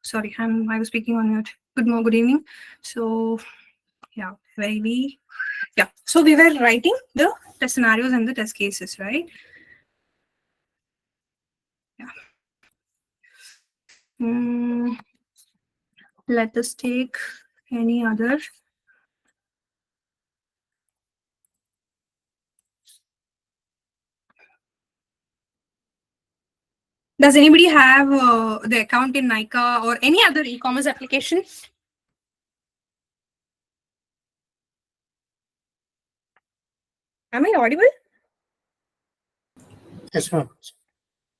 Sorry, I was speaking on mute. Good evening. So yeah, So we were writing the test scenarios and the test cases, right? Yeah. Let us take any other. Does anybody have the account in Nika or any other e-commerce application? Am I audible? Yes, ma'am.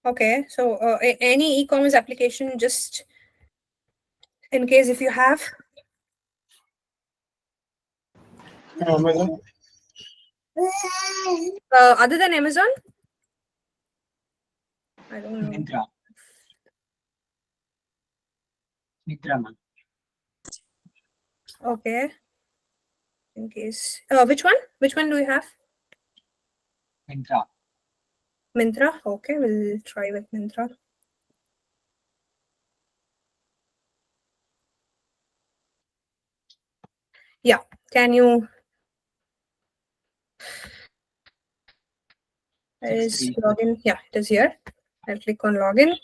Okay, so any e-commerce application, just in case if you have. Amazon. Other than Amazon? I don't know. Mintra. Mintra, ma'am. Okay. In case. Which one? Which one do you have? Mintra. Mintra. Okay, we'll try with Mintra. Yeah. Can you? Is login? Yeah, it is here. I'll click on login.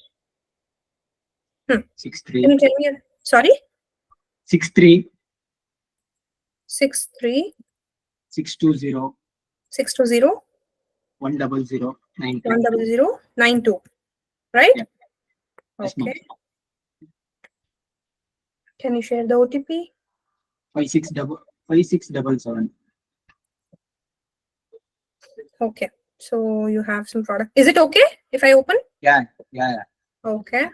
63. Can you tell me? Sorry. 63. 63. 620. 620. 100. 92. 10092. Right? Yeah. Yes, Okay. ma'am. Can you share the OTP? 5677. Okay. So you have some product. Is it okay if I open? Yeah. Okay.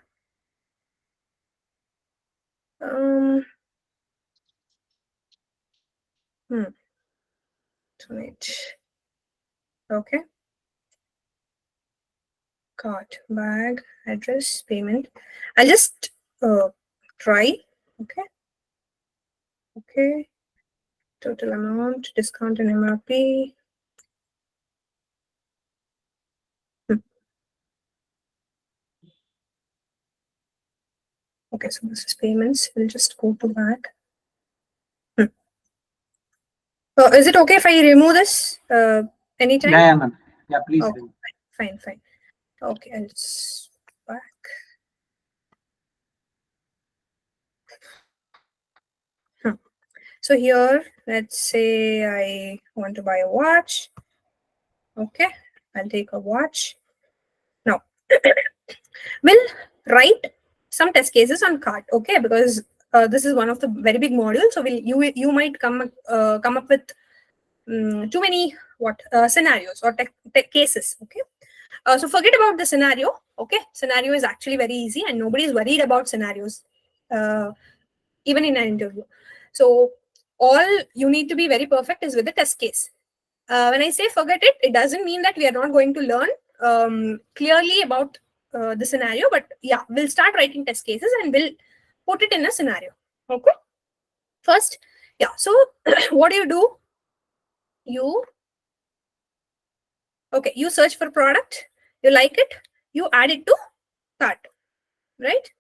Wait. Okay. Cart, bag, address, payment. I'll just try. Okay. Okay. Total amount, discount and MRP. Okay, so this is payments. We'll just go to bag. Is it okay if I remove this anytime? Yeah, ma'am. Yeah, please. Okay, fine. Okay, I'll just back. So here, let's say I want to buy a watch. Okay, I'll take a watch. Now, we'll write some test cases on cart. Okay, because this is one of the very big modules. So you might come up with too many scenarios or tech cases. Okay. So forget about the scenario. Okay, scenario is actually very easy and nobody is worried about scenarios, even in an interview. So all you need to be very perfect is with the test case. When I say forget it, it doesn't mean that we are not going to learn clearly about the scenario, but yeah, we'll start writing test cases and we'll put it in a scenario. Okay. First, yeah. So what do? You search for product, you like it, you add it to cart, right?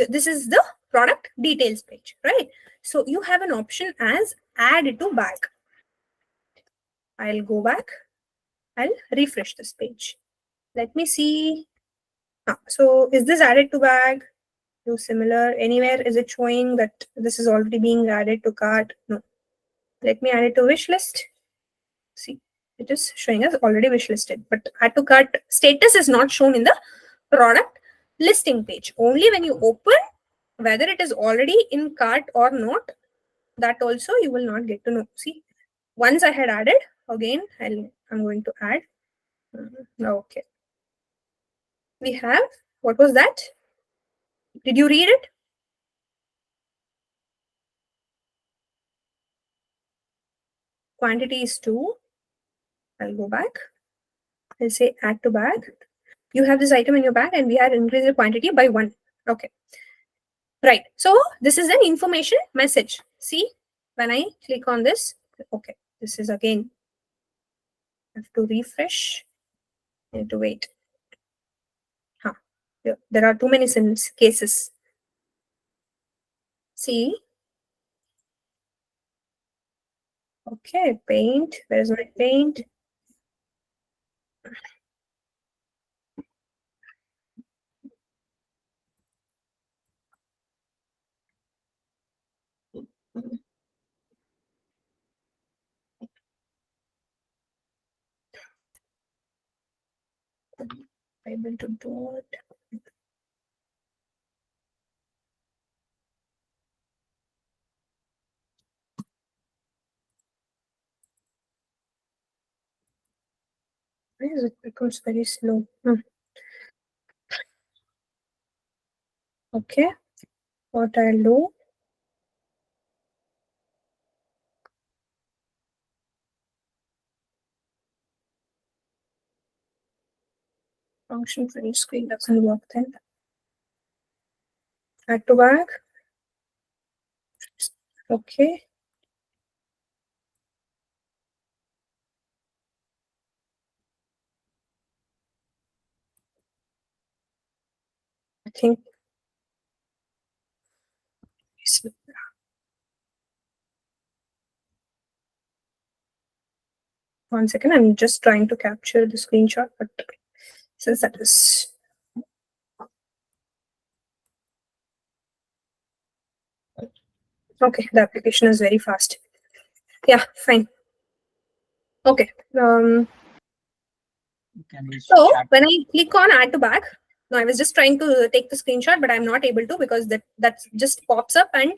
This is the product details page, right? So you have an option as add it to bag. I'll go back. I'll refresh this page. Let me see. So is this added to bag? Do similar. Anywhere is it showing that this is already being added to cart? No. Let me add it to wish list. See, it is showing us already wish listed, but add to cart status is not shown in the product listing page. Only when you open whether it is already in cart or not, that also you will not get to know. See, once I had added, again I'm going to add. Okay, we have, what was that? Did you read it? Quantity is 2. I'll go back. I'll say add to bag. You have this item in your bag and we had increased the quantity by 1. Okay. Right. So this is an information message. See, when I click on this, okay, this is again, I have to refresh. I need to wait. There are too many cases. See. Okay, paint. Where's my paint? Able to do it. Why is it becomes very slow? Okay, what I'll do. Function print screen doesn't work then. Add to back. Okay. I think 1 second. I'm just trying to capture the screenshot, but since that is okay, the application is very fast. Yeah, fine. Okay. Can we So chat? when I click on add to back, no, I was just trying to take the screenshot, but I'm not able to because that just pops up and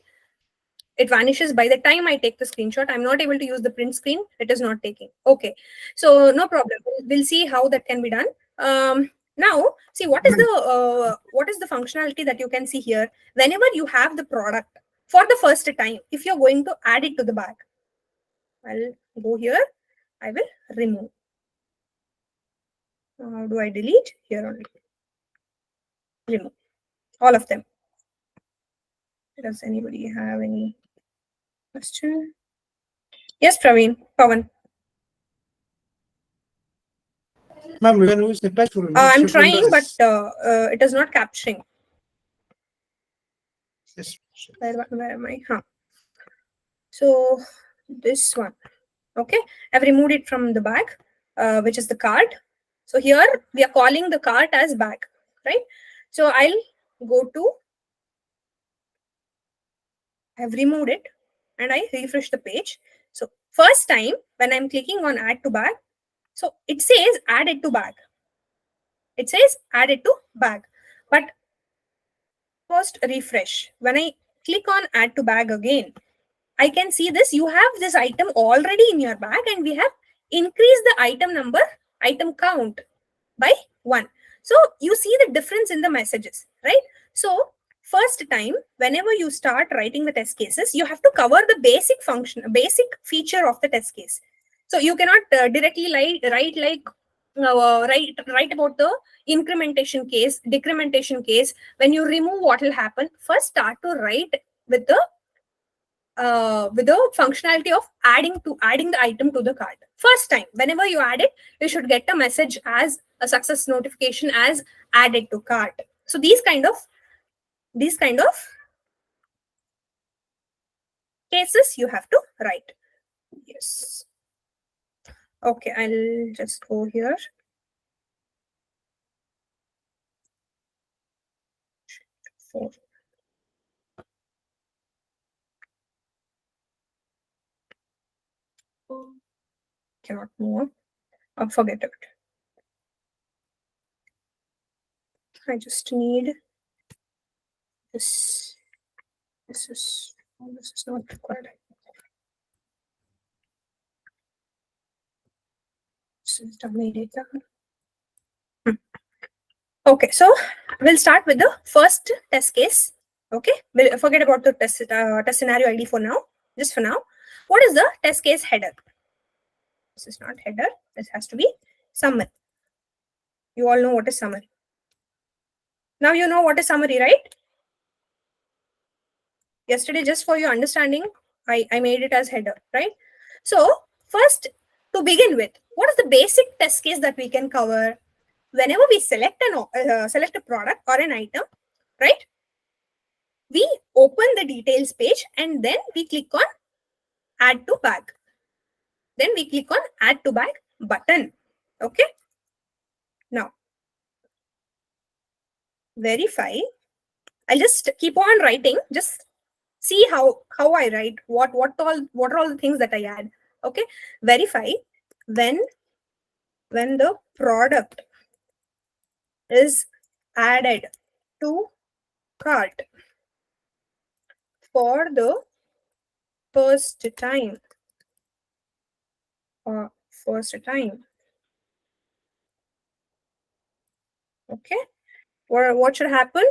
it vanishes by the time I take the screenshot. I'm not able to use the print screen. It is not taking. Okay. So no problem. We'll see how that can be done. Now, see what is the functionality that you can see here. Whenever you have the product for the first time, if you're going to add it to the bag, I'll go here. I will remove. How do I delete? Here only. Remove all of them. Does anybody have any question? Yes, Praveen. Pawan. Ma'am, we can use the patch for I'm trying, but it is not capturing. Yes. Where am I? Huh. So this one. Okay. I've removed it from the bag, which is the cart. So here we are calling the cart as bag, right? So I'll go to, I've removed it and I refresh the page. So first time when I'm clicking on add to bag, so it says add it to bag. It says add it to bag. But first refresh. When I click on add to bag again, I can see this. You have this item already in your bag and we have increased the item number, item count by 1. So you see the difference in the messages, right? So first time, whenever you start writing the test cases, you have to cover the basic function, basic feature of the test case. So you cannot directly write about the incrementation case, decrementation case. When you remove, what will happen? First start to write with the functionality of adding the item to the cart. First time, whenever you add it, you should get a message as a success notification as added to cart. So these kind of cases you have to write. Yes. Okay, I'll just go here. Four. Cannot move. Forget it. I just need this. This is not required. This is dummy data. Okay, so we'll start with the first test case. Okay, we'll forget about the test scenario ID for now. Just for now, what is the test case header? This is not header. This has to be summary. You all know what is summary. Now you know what is summary, right? Yesterday, just for your understanding, I made it as header, right? So first, to begin with, what is the basic test case that we can cover whenever we select a product or an item, right? we open the details page and then we click on add to bag. Then we click on add to bag button. Okay. Now verify. I'll just keep on writing. Just see how I write. What are all the things that I add. Okay. Verify when the product is added to cart for the first time. Okay. Or what should happen?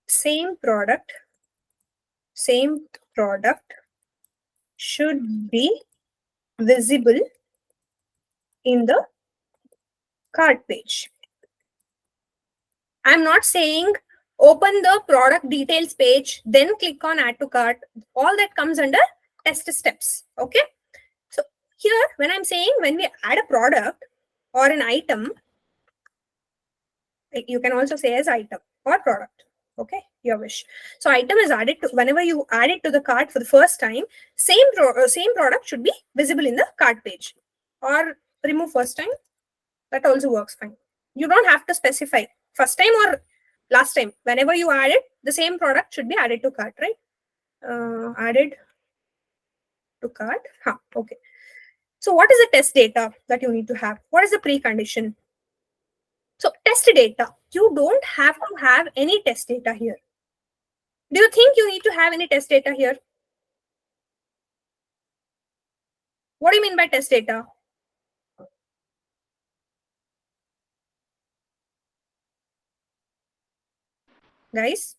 Same product should be visible in the cart page. I'm not saying open the product details page, then click on add to cart. All that comes under test steps. Okay. So here, when I'm saying when we add a product or an item, you can also say as item or product. Okay, your wish. So item is added to, whenever you add it to the cart for the first time, same product should be visible in the cart page. Or remove first time, that also works fine. You don't have to specify first time or last time. Whenever you add it, the same product should be added to cart, right? Added to cart. Okay. So what is the test data that you need to have? What is the precondition? So test data, you don't have to have any test data here. Do you think you need to have any test data here? What do you mean by test data? Guys?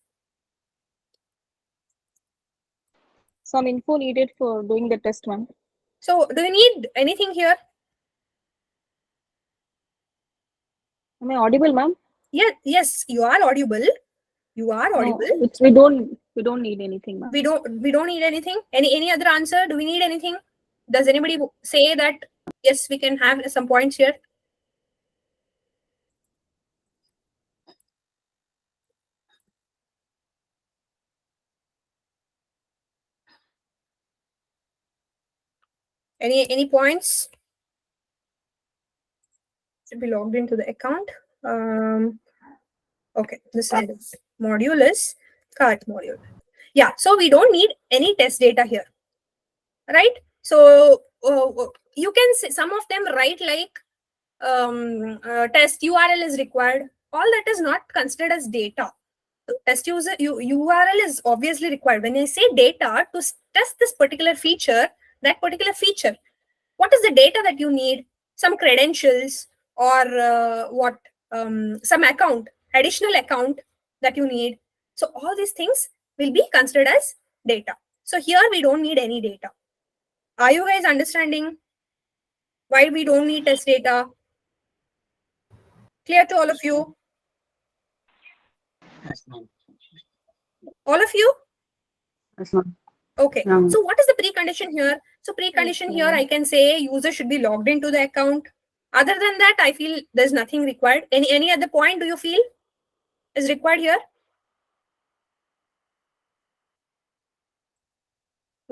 Some info needed for doing the test one. So do you need anything here? Am I audible, ma'am? Yeah, yes, you are audible. You are audible. No, we don't need anything, ma'am. We don't need anything. Any other answer? Do we need anything? Does anybody say that yes, we can have some points here? Any points? Should be logged into the account. Okay, this is module is cart module. Yeah, so we don't need any test data here, right? So you can see some of them write like test URL is required. All that is not considered as data. Test user URL is obviously required. When I say data to test this particular feature, that particular feature, what is the data that you need? Some credentials or some account, additional account that you need. So all these things will be considered as data. So here we don't need any data. Are you guys understanding why we don't need test data? Clear to all of you? Yes, ma'am. All of you? Yes, ma'am. Okay. Yeah. So what is the precondition here? So precondition here, I can say user should be logged into the account. Other than that, I feel there's nothing required. Any other point do you feel is required here?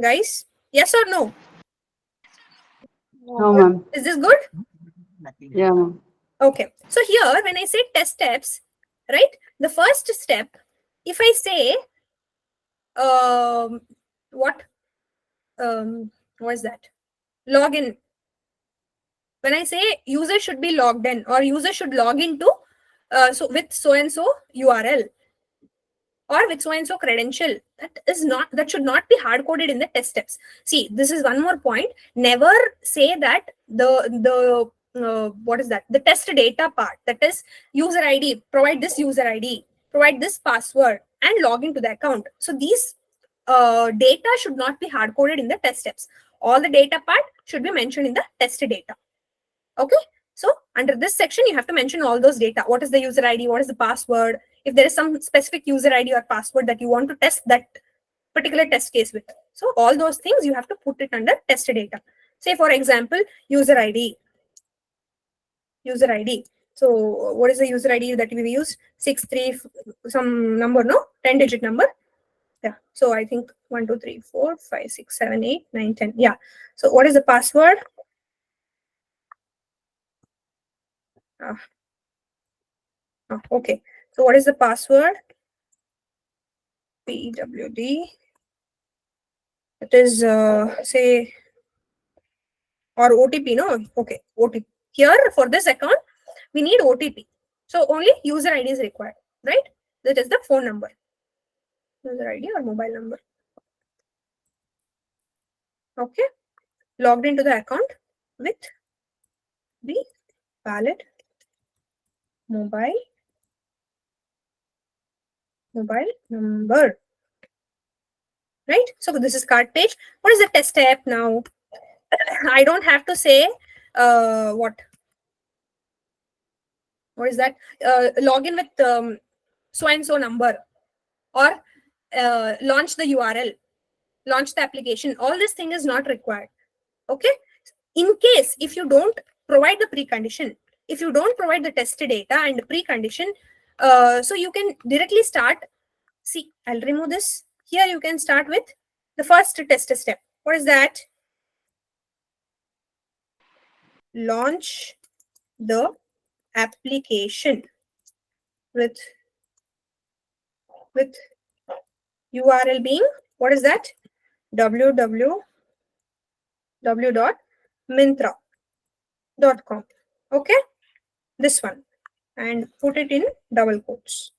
Guys, yes or no? No, ma'am. Is this good? Nothing. Yeah, ma'am. Okay. So here, when I say test steps, right? The first step, if I say, what is that? Login. When I say user should be logged in or user should log into so with so and so URL or with so and so credential, that should not be hard coded in the test steps. See, this is one more point. Never say that the what is that? The test data part, that is user ID, provide this user ID, provide this password and log into the account. So these data should not be hard coded in the test steps. All the data part should be mentioned in the test data. Okay, so under this section, you have to mention all those data. What is the user ID? What is the password? If there is some specific user ID or password that you want to test that particular test case with. So all those things you have to put it under test data. Say, for example, user ID. User ID. So what is the user ID that we use? 63, some number, no? 10-digit number. Yeah. So I think 1, 2, 3, 4, 5, 6, 7, 8, 9, 10. Yeah. So what is the password? Okay. So what is the password? PWD. It is say or OTP. No. Okay. OTP. Here for this account, we need OTP. So only user ID is required, right? That is the phone number. User ID or mobile number. Okay. Logged into the account with the valid mobile number. Right? So this is card page. What is the test step now? I don't have to say what is that? Log in with so and so number or launch the URL, launch the application. All this thing is not required. Okay. In case if you don't provide the precondition, if you don't provide the test data and precondition, so you can directly start. See, I'll remove this. Here you can start with the first test step. What is that? Launch the application with URL being, what is that? www.myntra.com. Okay, this one, and put it in double quotes.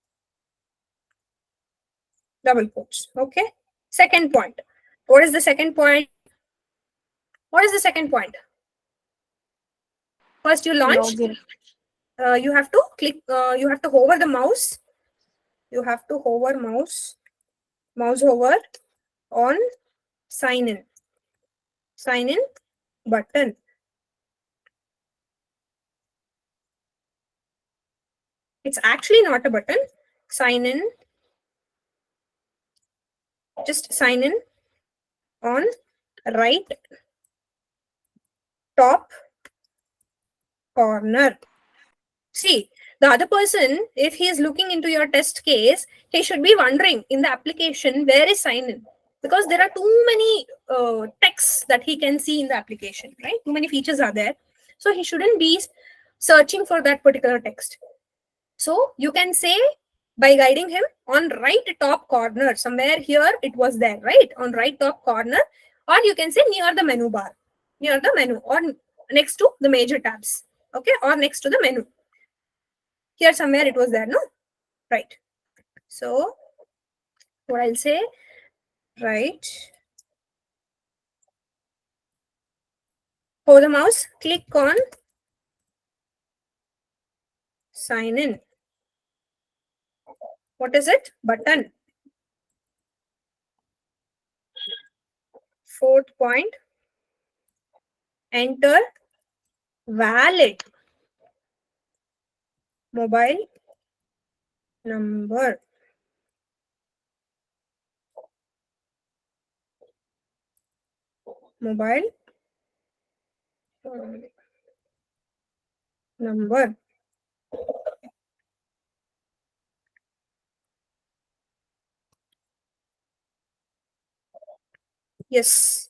Okay. Second point. What is the second point? What is the second point? First, you launch. Login. You have to click. You have to hover the mouse. You have to hover mouse hover on sign in button. It's actually not a button. Sign in. Just sign in on right top corner. See, the other person, if he is looking into your test case, he should be wondering in the application, where is sign in? Because there are too many texts that he can see in the application, right? Too many features are there. So he shouldn't be searching for that particular text. So you can say by guiding him on right top corner, somewhere here it was there, right? On right top corner, or you can say near the menu bar, near the menu, or next to the major tabs, okay, or next to the menu. Here somewhere it was there, no? Right. So what I'll say, right, hold the mouse, click on sign in. What is it? Button. Fourth point, enter valid mobile number. Mobile number. Yes.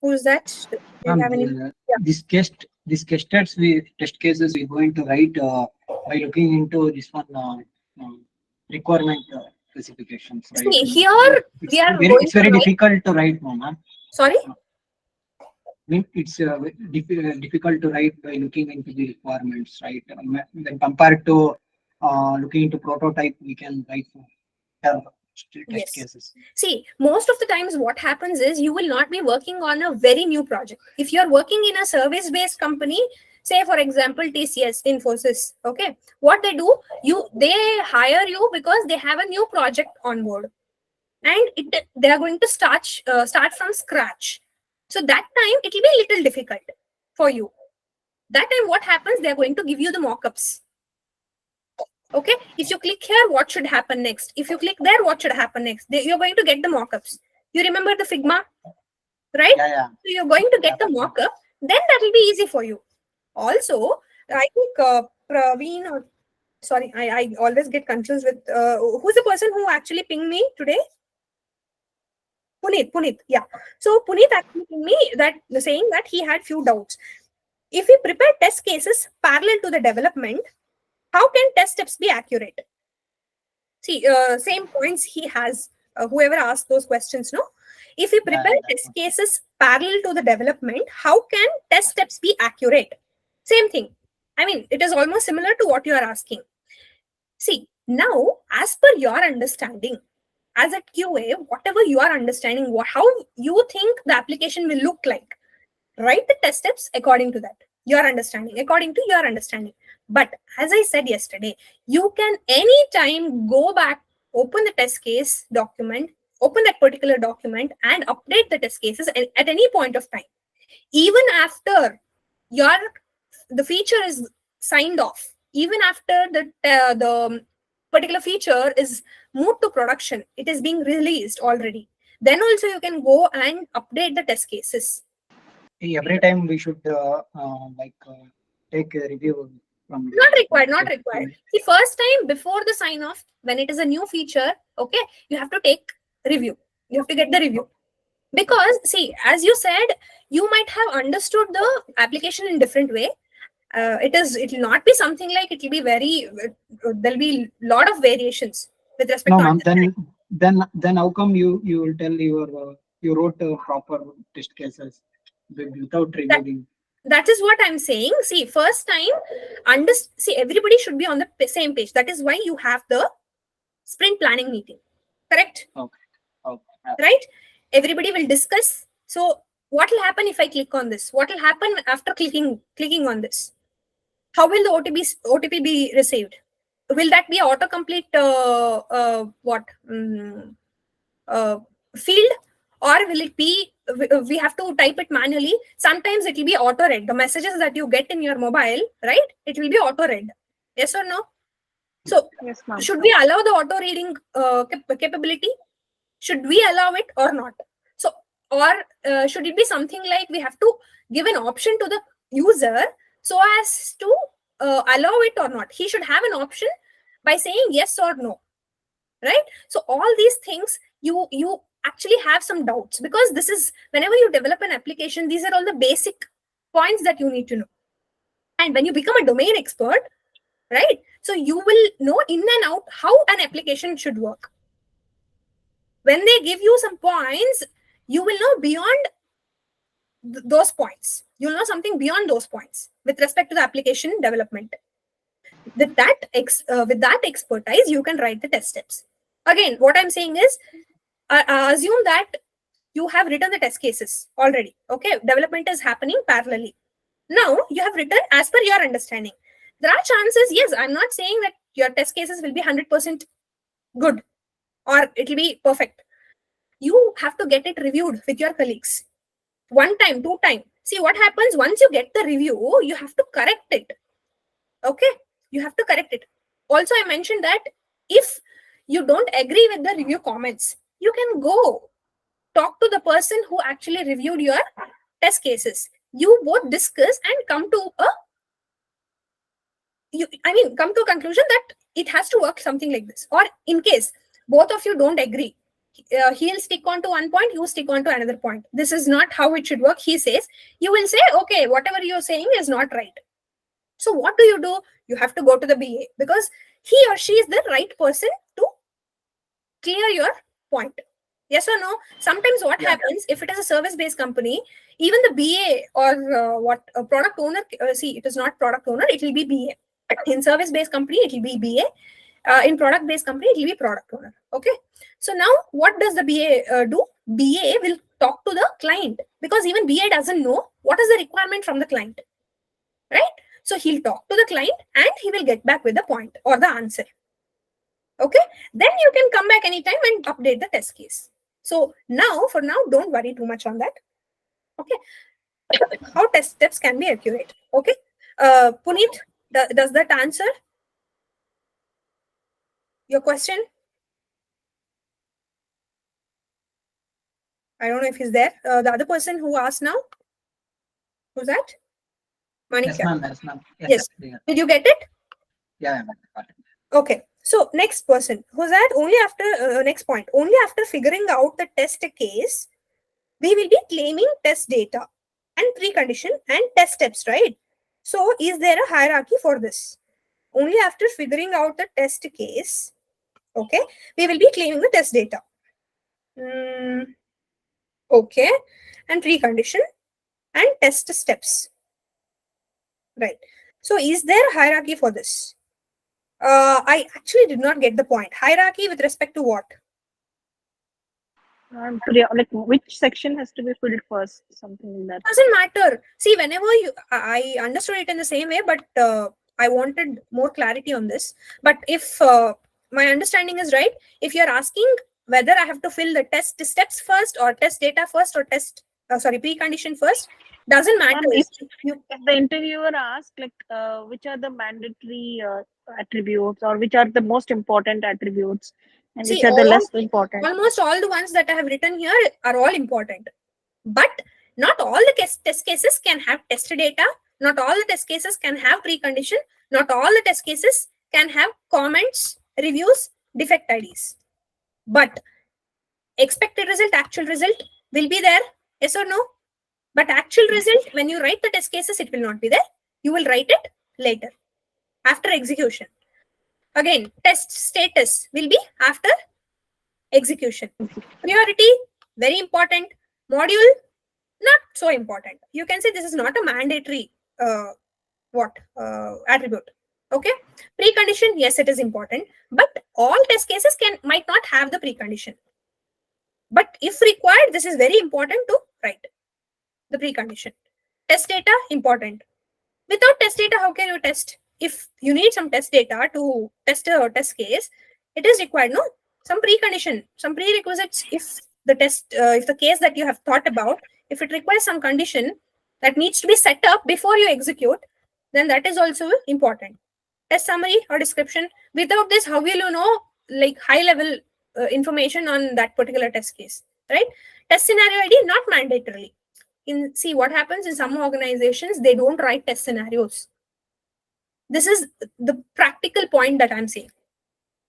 Who's that? Do you have any? Yeah. This test cases we're going to write by looking into this one requirement specifications, right? See, here we are going It's very to write. difficult to write, ma'am. Sorry? I mean, it's difficult to write by looking into the requirements, right? When compared to looking into prototype, we can write test Yes. cases. See, most of the times what happens is you will not be working on a very new project. If you're working in a service-based company, say for example TCS, Infosys, okay, what they do, they hire you because they have a new project on board, and they are going to start from scratch. So that time it will be a little difficult for you. That time what happens, they are going to give you the mock-ups. Okay, if you click here, what should happen next? If you click there, what should happen next? You're going to get the mock-ups. You remember the Figma, right? Yeah. So you're going to get the mock-up, then that will be easy for you. Also, I think Praveen or Sorry, I always get confused with who's the person who actually pinged me today? Puneet, yeah. So Puneet actually pinged me that saying that he had few doubts. If we prepare test cases parallel to the development, how can test steps be accurate? See, same points he has. Whoever asked those questions, no. If we prepare test cases parallel to the development, how can test steps be accurate? Same thing. I mean, it is almost similar to what you are asking. See, now, as per your understanding, as a QA, whatever you are understanding, how you think the application will look like, write the test steps according to that, your understanding, according to your understanding. But as I said yesterday, you can anytime go back, open the test case document, open that particular document, and update the test cases at any point of time. Even after your the feature is signed off, even after the particular feature is moved to production, it is being released already, then also you can go and update the test cases. Every time we should take a review from Not required, not required. See, first time before the sign off, when it is a new feature, okay, you have to take review. You have to get the review. Because see, as you said, you might have understood the application in different way. It will not be something like it will be very, there'll be lot of variations with respect No, to ma'am. understanding. Then how come you will tell you wrote proper test cases without reviewing? That is what I'm saying. See, first time, see, everybody should be on the same page. That is why you have the sprint planning meeting. Correct? Okay. Right? Everybody will discuss. So what will happen if I click on this? What will happen after clicking on this? How will the OTP be received? Will that be autocomplete field, or will it be we have to type it manually? Sometimes it will be auto read. The messages that you get in your mobile, right? It will be auto read. Yes or no? So Yes, ma'am. should we allow the auto reading capability? Should we allow it or not? So, or should it be something like we have to give an option to the user so as to allow it or not? He should have an option by saying yes or no, right? So all these things you actually have some doubts, because this is, whenever you develop an application, these are all the basic points that you need to know. And when you become a domain expert, right, so you will know in and out how an application should work. When they give you some points, you will know beyond those points. You'll know something beyond those points with respect to the application development. With that expertise, you can write the test steps. Again, what I'm saying is, assume that you have written the test cases already. Okay, development is happening parallelly. Now you have written as per your understanding. There are chances. Yes, I'm not saying that your test cases will be 100% good or it will be perfect. You have to get it reviewed with your colleagues. One time, two time. See what happens once you get the review, you have to correct it. Okay, you have to correct it. Also, I mentioned that if you don't agree with the review comments, you can go talk to the person who actually reviewed your test cases. You both discuss and come to come to a conclusion that it has to work something like this. Or in case both of you don't agree, he'll stick on to one point, you stick on to another point. This is not how it should work, he says. You will say, okay, whatever you're saying is not right. So what do? You have to go to the BA, because he or she is the right person to clear your point. Yes or no? Sometimes what happens, if it is a service-based company, even the BA or product owner, see, it is not product owner, it will be BA. In service-based company, it will be BA. In product-based company, it will be product owner. Okay. So now what does the BA do? BA will talk to the client, because even BA doesn't know what is the requirement from the client, right? So he'll talk to the client and he will get back with the point or the answer. Okay. Then you can come back anytime and update the test case. So now, for now, don't worry too much on that. Okay. How test steps can be accurate. Okay. Puneet, does that answer your question? I don't know if he's there. The other person who asked now, who's that? Manika. Yes, ma'am. Yes. Did you get it? Yeah, ma'am. Got it. Okay, so next person who's at only after next point, only after figuring out the test case, we will be claiming test data and precondition and test steps, right? So is there a hierarchy for this? Only after figuring out the test case, okay, we will be claiming the test data. Okay, and precondition and test steps, right? So is there a hierarchy for this? I actually did not get the point. Hierarchy with respect to what? Like which section has to be filled first? Something like that. Doesn't matter. See, whenever I understood it in the same way, but I wanted more clarity on this. But if my understanding is right, if you're asking whether I have to fill the test steps first or test data first or precondition first, doesn't matter. If the interviewer asks like which are the mandatory attributes or which are the most important attributes and See, which are the less important. almost all the ones that I have written here are all important. But not all the test cases can have test data. Not all the test cases can have precondition. Not all the test cases can have comments, reviews, defect IDs. But expected result, actual result will be there. Yes or no? But actual result, when you write the test cases, it will not be there. You will write it later, after execution. Again, test status will be after execution. Priority, very important. Module, not so important. You can say this is not a mandatory attribute. Okay, precondition, yes, it is important, but all test cases might not have the precondition. But if required, this is very important to write the precondition. Test data, important. Without test data, how can you test? If you need some test data to test a test case, it is required, no? Some precondition, some prerequisites. If the case that you have thought about, if it requires some condition that needs to be set up before you execute, then that is also important. Test summary or description. Without this, how will you know like high level information on that particular test case, right? Test scenario ID, not mandatorily. See what happens in some organizations, they don't write test scenarios. This is the practical point that I'm saying.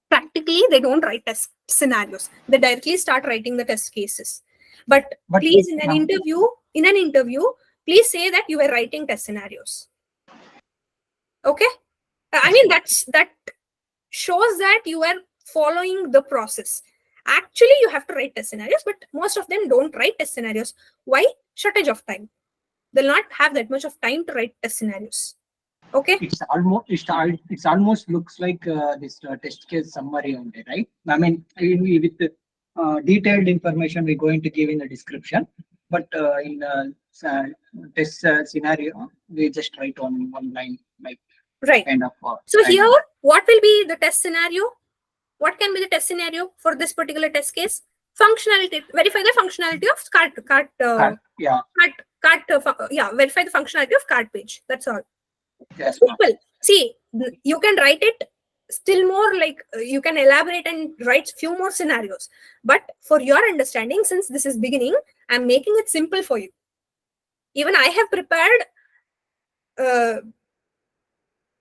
Practically, they don't write test scenarios. They directly start writing the test cases. But please, in an interview, please say that you were writing test scenarios. Okay? I mean, that shows that you are following the process. Actually, you have to write test scenarios, but most of them don't write test scenarios. Why? Shortage of time. They'll not have that much of time to write test scenarios. Okay. It's almost looks like this test case summary only, right? I mean, with the detailed information we're going to give in the description, but in test scenario, we just write on one line, like right. Kind of. So here, what will be the test scenario? What can be the test scenario for this particular test case? Functionality. Verify the functionality of verify the functionality of cart page. That's all. Yes, simple. See, you can write it still more, like you can elaborate and write few more scenarios. But for your understanding, since this is beginning, I'm making it simple for you. Even I have prepared,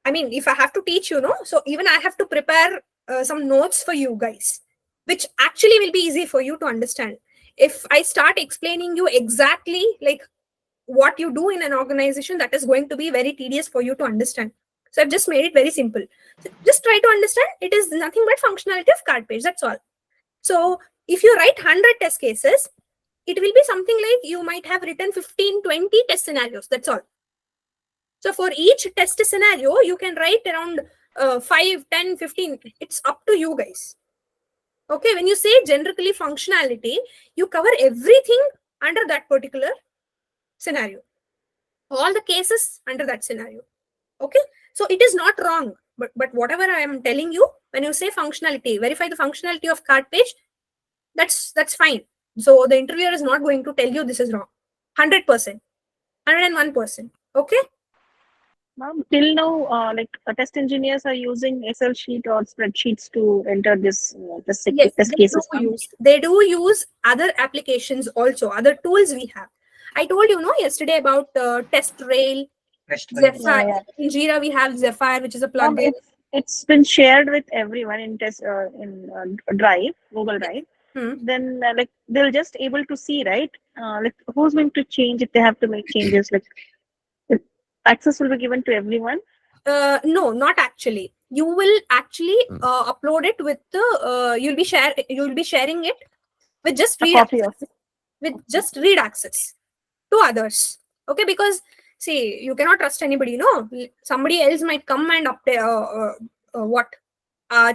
I mean, if I have to teach you, no, so even I have to prepare some notes for you guys, which actually will be easy for you to understand. If I start explaining you exactly like what you do in an organization, that is going to be very tedious for you to understand. So I've just made it very simple. So just try to understand. It is nothing but functionality of cart page. That's all. So if you write 100 test cases, it will be something like you might have written 15, 20 test scenarios. That's all. So for each test scenario, you can write around 5, 10, 15. It's up to you guys. Okay, when you say generically functionality, you cover everything under that particular scenario. All the cases under that scenario. Okay, so it is not wrong. But whatever I am telling you, when you say functionality, verify the functionality of cart page, that's fine. So the interviewer is not going to tell you this is wrong. 100%, 101%. Okay. Till now, like test engineers are using Excel sheet or spreadsheets to enter this test cases. They do use other applications also, other tools we have. I told you yesterday about TestRail, Zephyr. In Jira we have Zephyr, which is a plugin. it's been shared with everyone in Drive, Google Drive. Then like they'll just able to see, right? Like who's going to change if they have to make changes? Like if access will be given to everyone. No, not actually. You will actually upload it with the you'll be sharing it with just A read copy of access, with just read access to others. Okay, because see, you cannot trust anybody. No, somebody else might come and update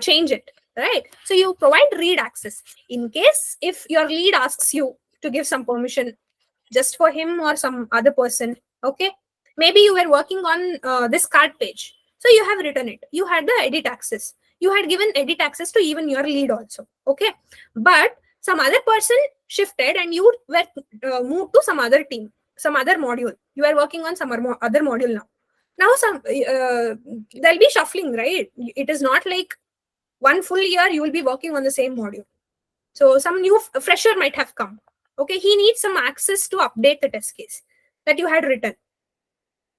change it, right? So you provide read access in case if your lead asks you to give some permission just for him or some other person. Okay, maybe you were working on this card page, so you have written it, you had the edit access, you had given edit access to even your lead also. Okay, but some other person shifted and you were moved to some other team, some other module, you are working on some other module now some there'll be shuffling, right? It is not like one full year you will be working on the same module. So some new fresher might have come. Okay, he needs some access to update the test case that you had written.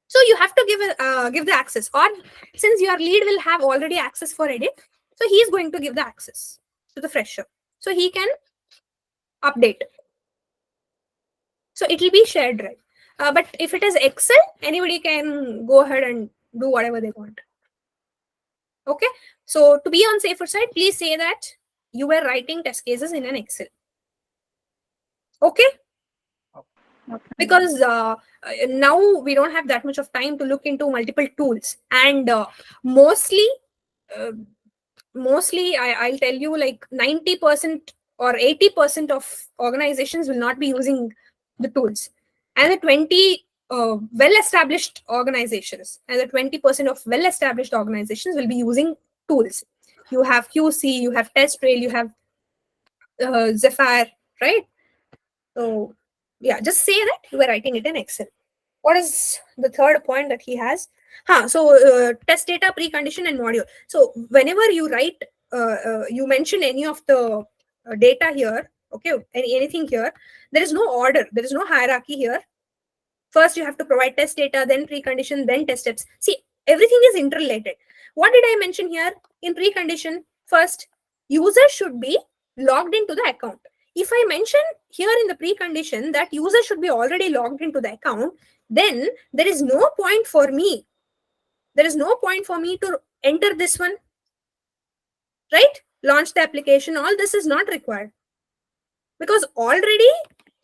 So you have to give the access, or since your lead will have already access for edit, so he is going to give the access to the fresher, so he can update. So it will be shared drive. But if it is Excel, anybody can go ahead and do whatever they want. Okay, so to be on safer side, please say that you were writing test cases in an Excel. Okay, because now we don't have that much of time to look into multiple tools, and mostly uh, I'll tell you, like 90% or 80% of organizations will not be using the tools, and the 20 well-established organizations and the 20% of well-established organizations will be using tools. You have QC, you have TestRail, you have Zephyr, right? So yeah, just say that you were writing it in Excel. What is the third point that he has? So test data, precondition, and module. So whenever you write, you mention any of the data here, okay, anything here, there is no order, there is no hierarchy here. First, you have to provide test data, then precondition, then test steps. See, everything is interrelated. What did I mention here in precondition? First, user should be logged into the account. If I mention here in the precondition that user should be already logged into the account, then there is no point for me. There is no point for me to enter this one, right? Launch the application. All this is not required. Because already,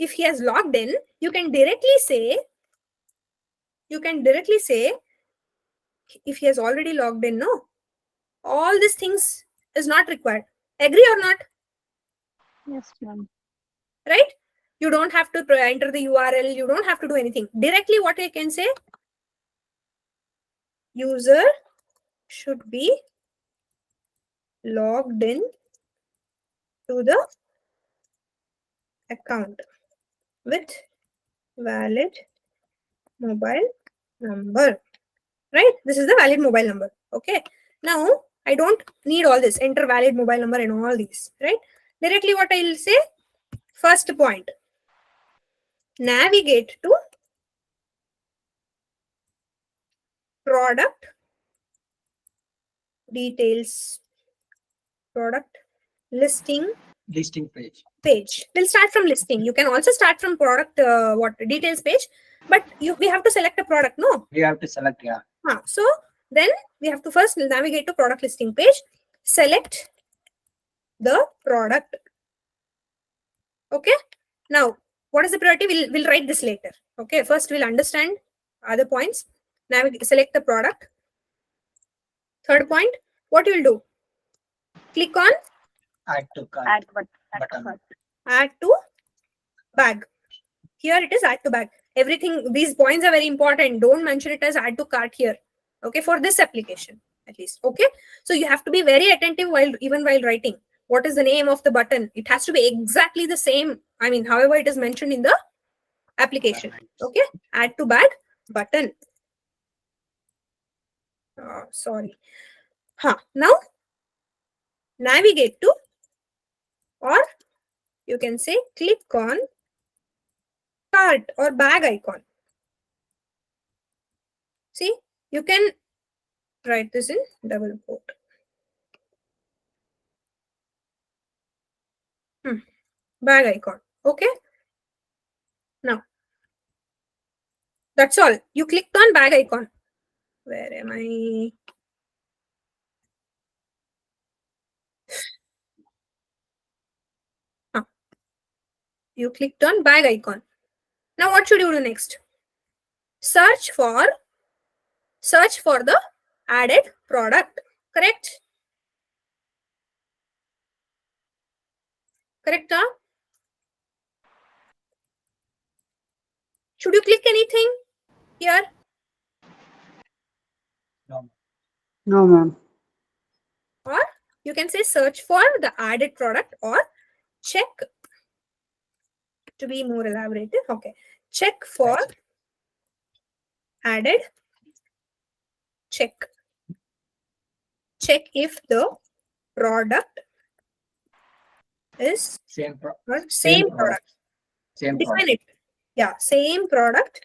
if he has logged in, you can directly say, if he has already logged in, no, all these things is not required. Agree or not? yes, ma'am. Right? You don't have to enter the URL, you don't have to do anything. Directly what I can say, user should be logged in to the account with valid mobile number, right? This is the valid mobile number. Okay, now I don't need all this, enter valid mobile number and all these, right? Directly what I'll say, first point, navigate to product details, product listing page. We'll start from listing. You can also start from product details page, but we have to select a product, no? We have to select, yeah. So then we have to first navigate to product listing page, select the product. Okay, now what is the priority? We'll write this later. Okay, first we'll understand other points. Select the product. Third point, what you'll do? Click on Add to cart Add button. add to bag. Here it is add to bag. Everything, these points are very important. Don't mention it as add to cart here. Okay, for this application at least. Okay, so you have to be very attentive even while writing. What is the name of the button? It has to be exactly the same. I mean, however it is mentioned in the application. Okay, add to bag button. Sorry. Now navigate to, or you can say click on cart or bag icon. See, you can Write this in double quote. Bag icon. Okay. Now, that's all. You clicked on bag icon. Where am I? You clicked on bag icon. Now, what should you do next? Search for the added product. Correct? Correct? Huh? Should you click anything here? No. No, ma'am. Or you can say search for the added product or check to be more elaborative. Okay. Check for added. Check if the product is Same same product. Same Define product. it. Yeah, same product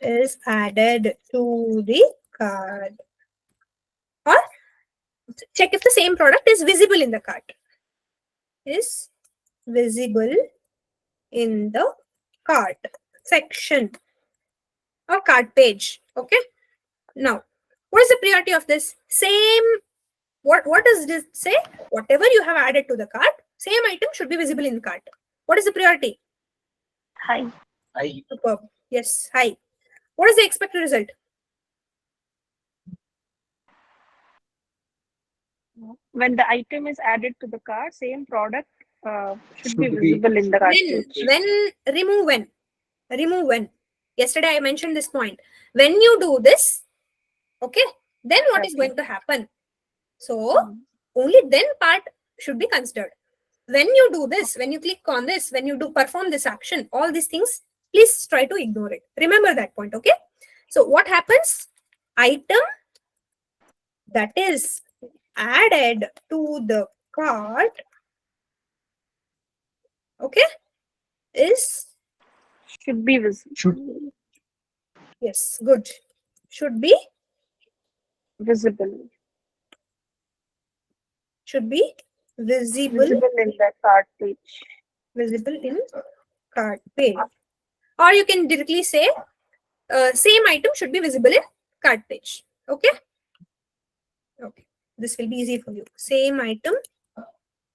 is added to the cart. Or check if the same product is visible in the cart. Is visible in the cart section or cart page. Okay. Now, what is the priority of this? Same. What does this say? Whatever you have added to the cart, same item should be visible in the cart. What is the priority? High. Superb. Yes, high. What is the expected result? When the item is added to the cart, same product should be Should be- visible in the cart page. Remove when. Yesterday I mentioned this point. When you do this, okay, then what is Okay. going to happen? So only then part should be considered. When you do this, when you click on this, when you do perform this action, all these things, please try to ignore it. Remember that point, okay? So what happens? Item that is added to the cart, okay, is Should be visible. yes, good. Should be Visible. visible In the cart page. visible in cart page. Or you can directly say same item should be visible in cart page. Okay. Okay. This will be easy for you. Same item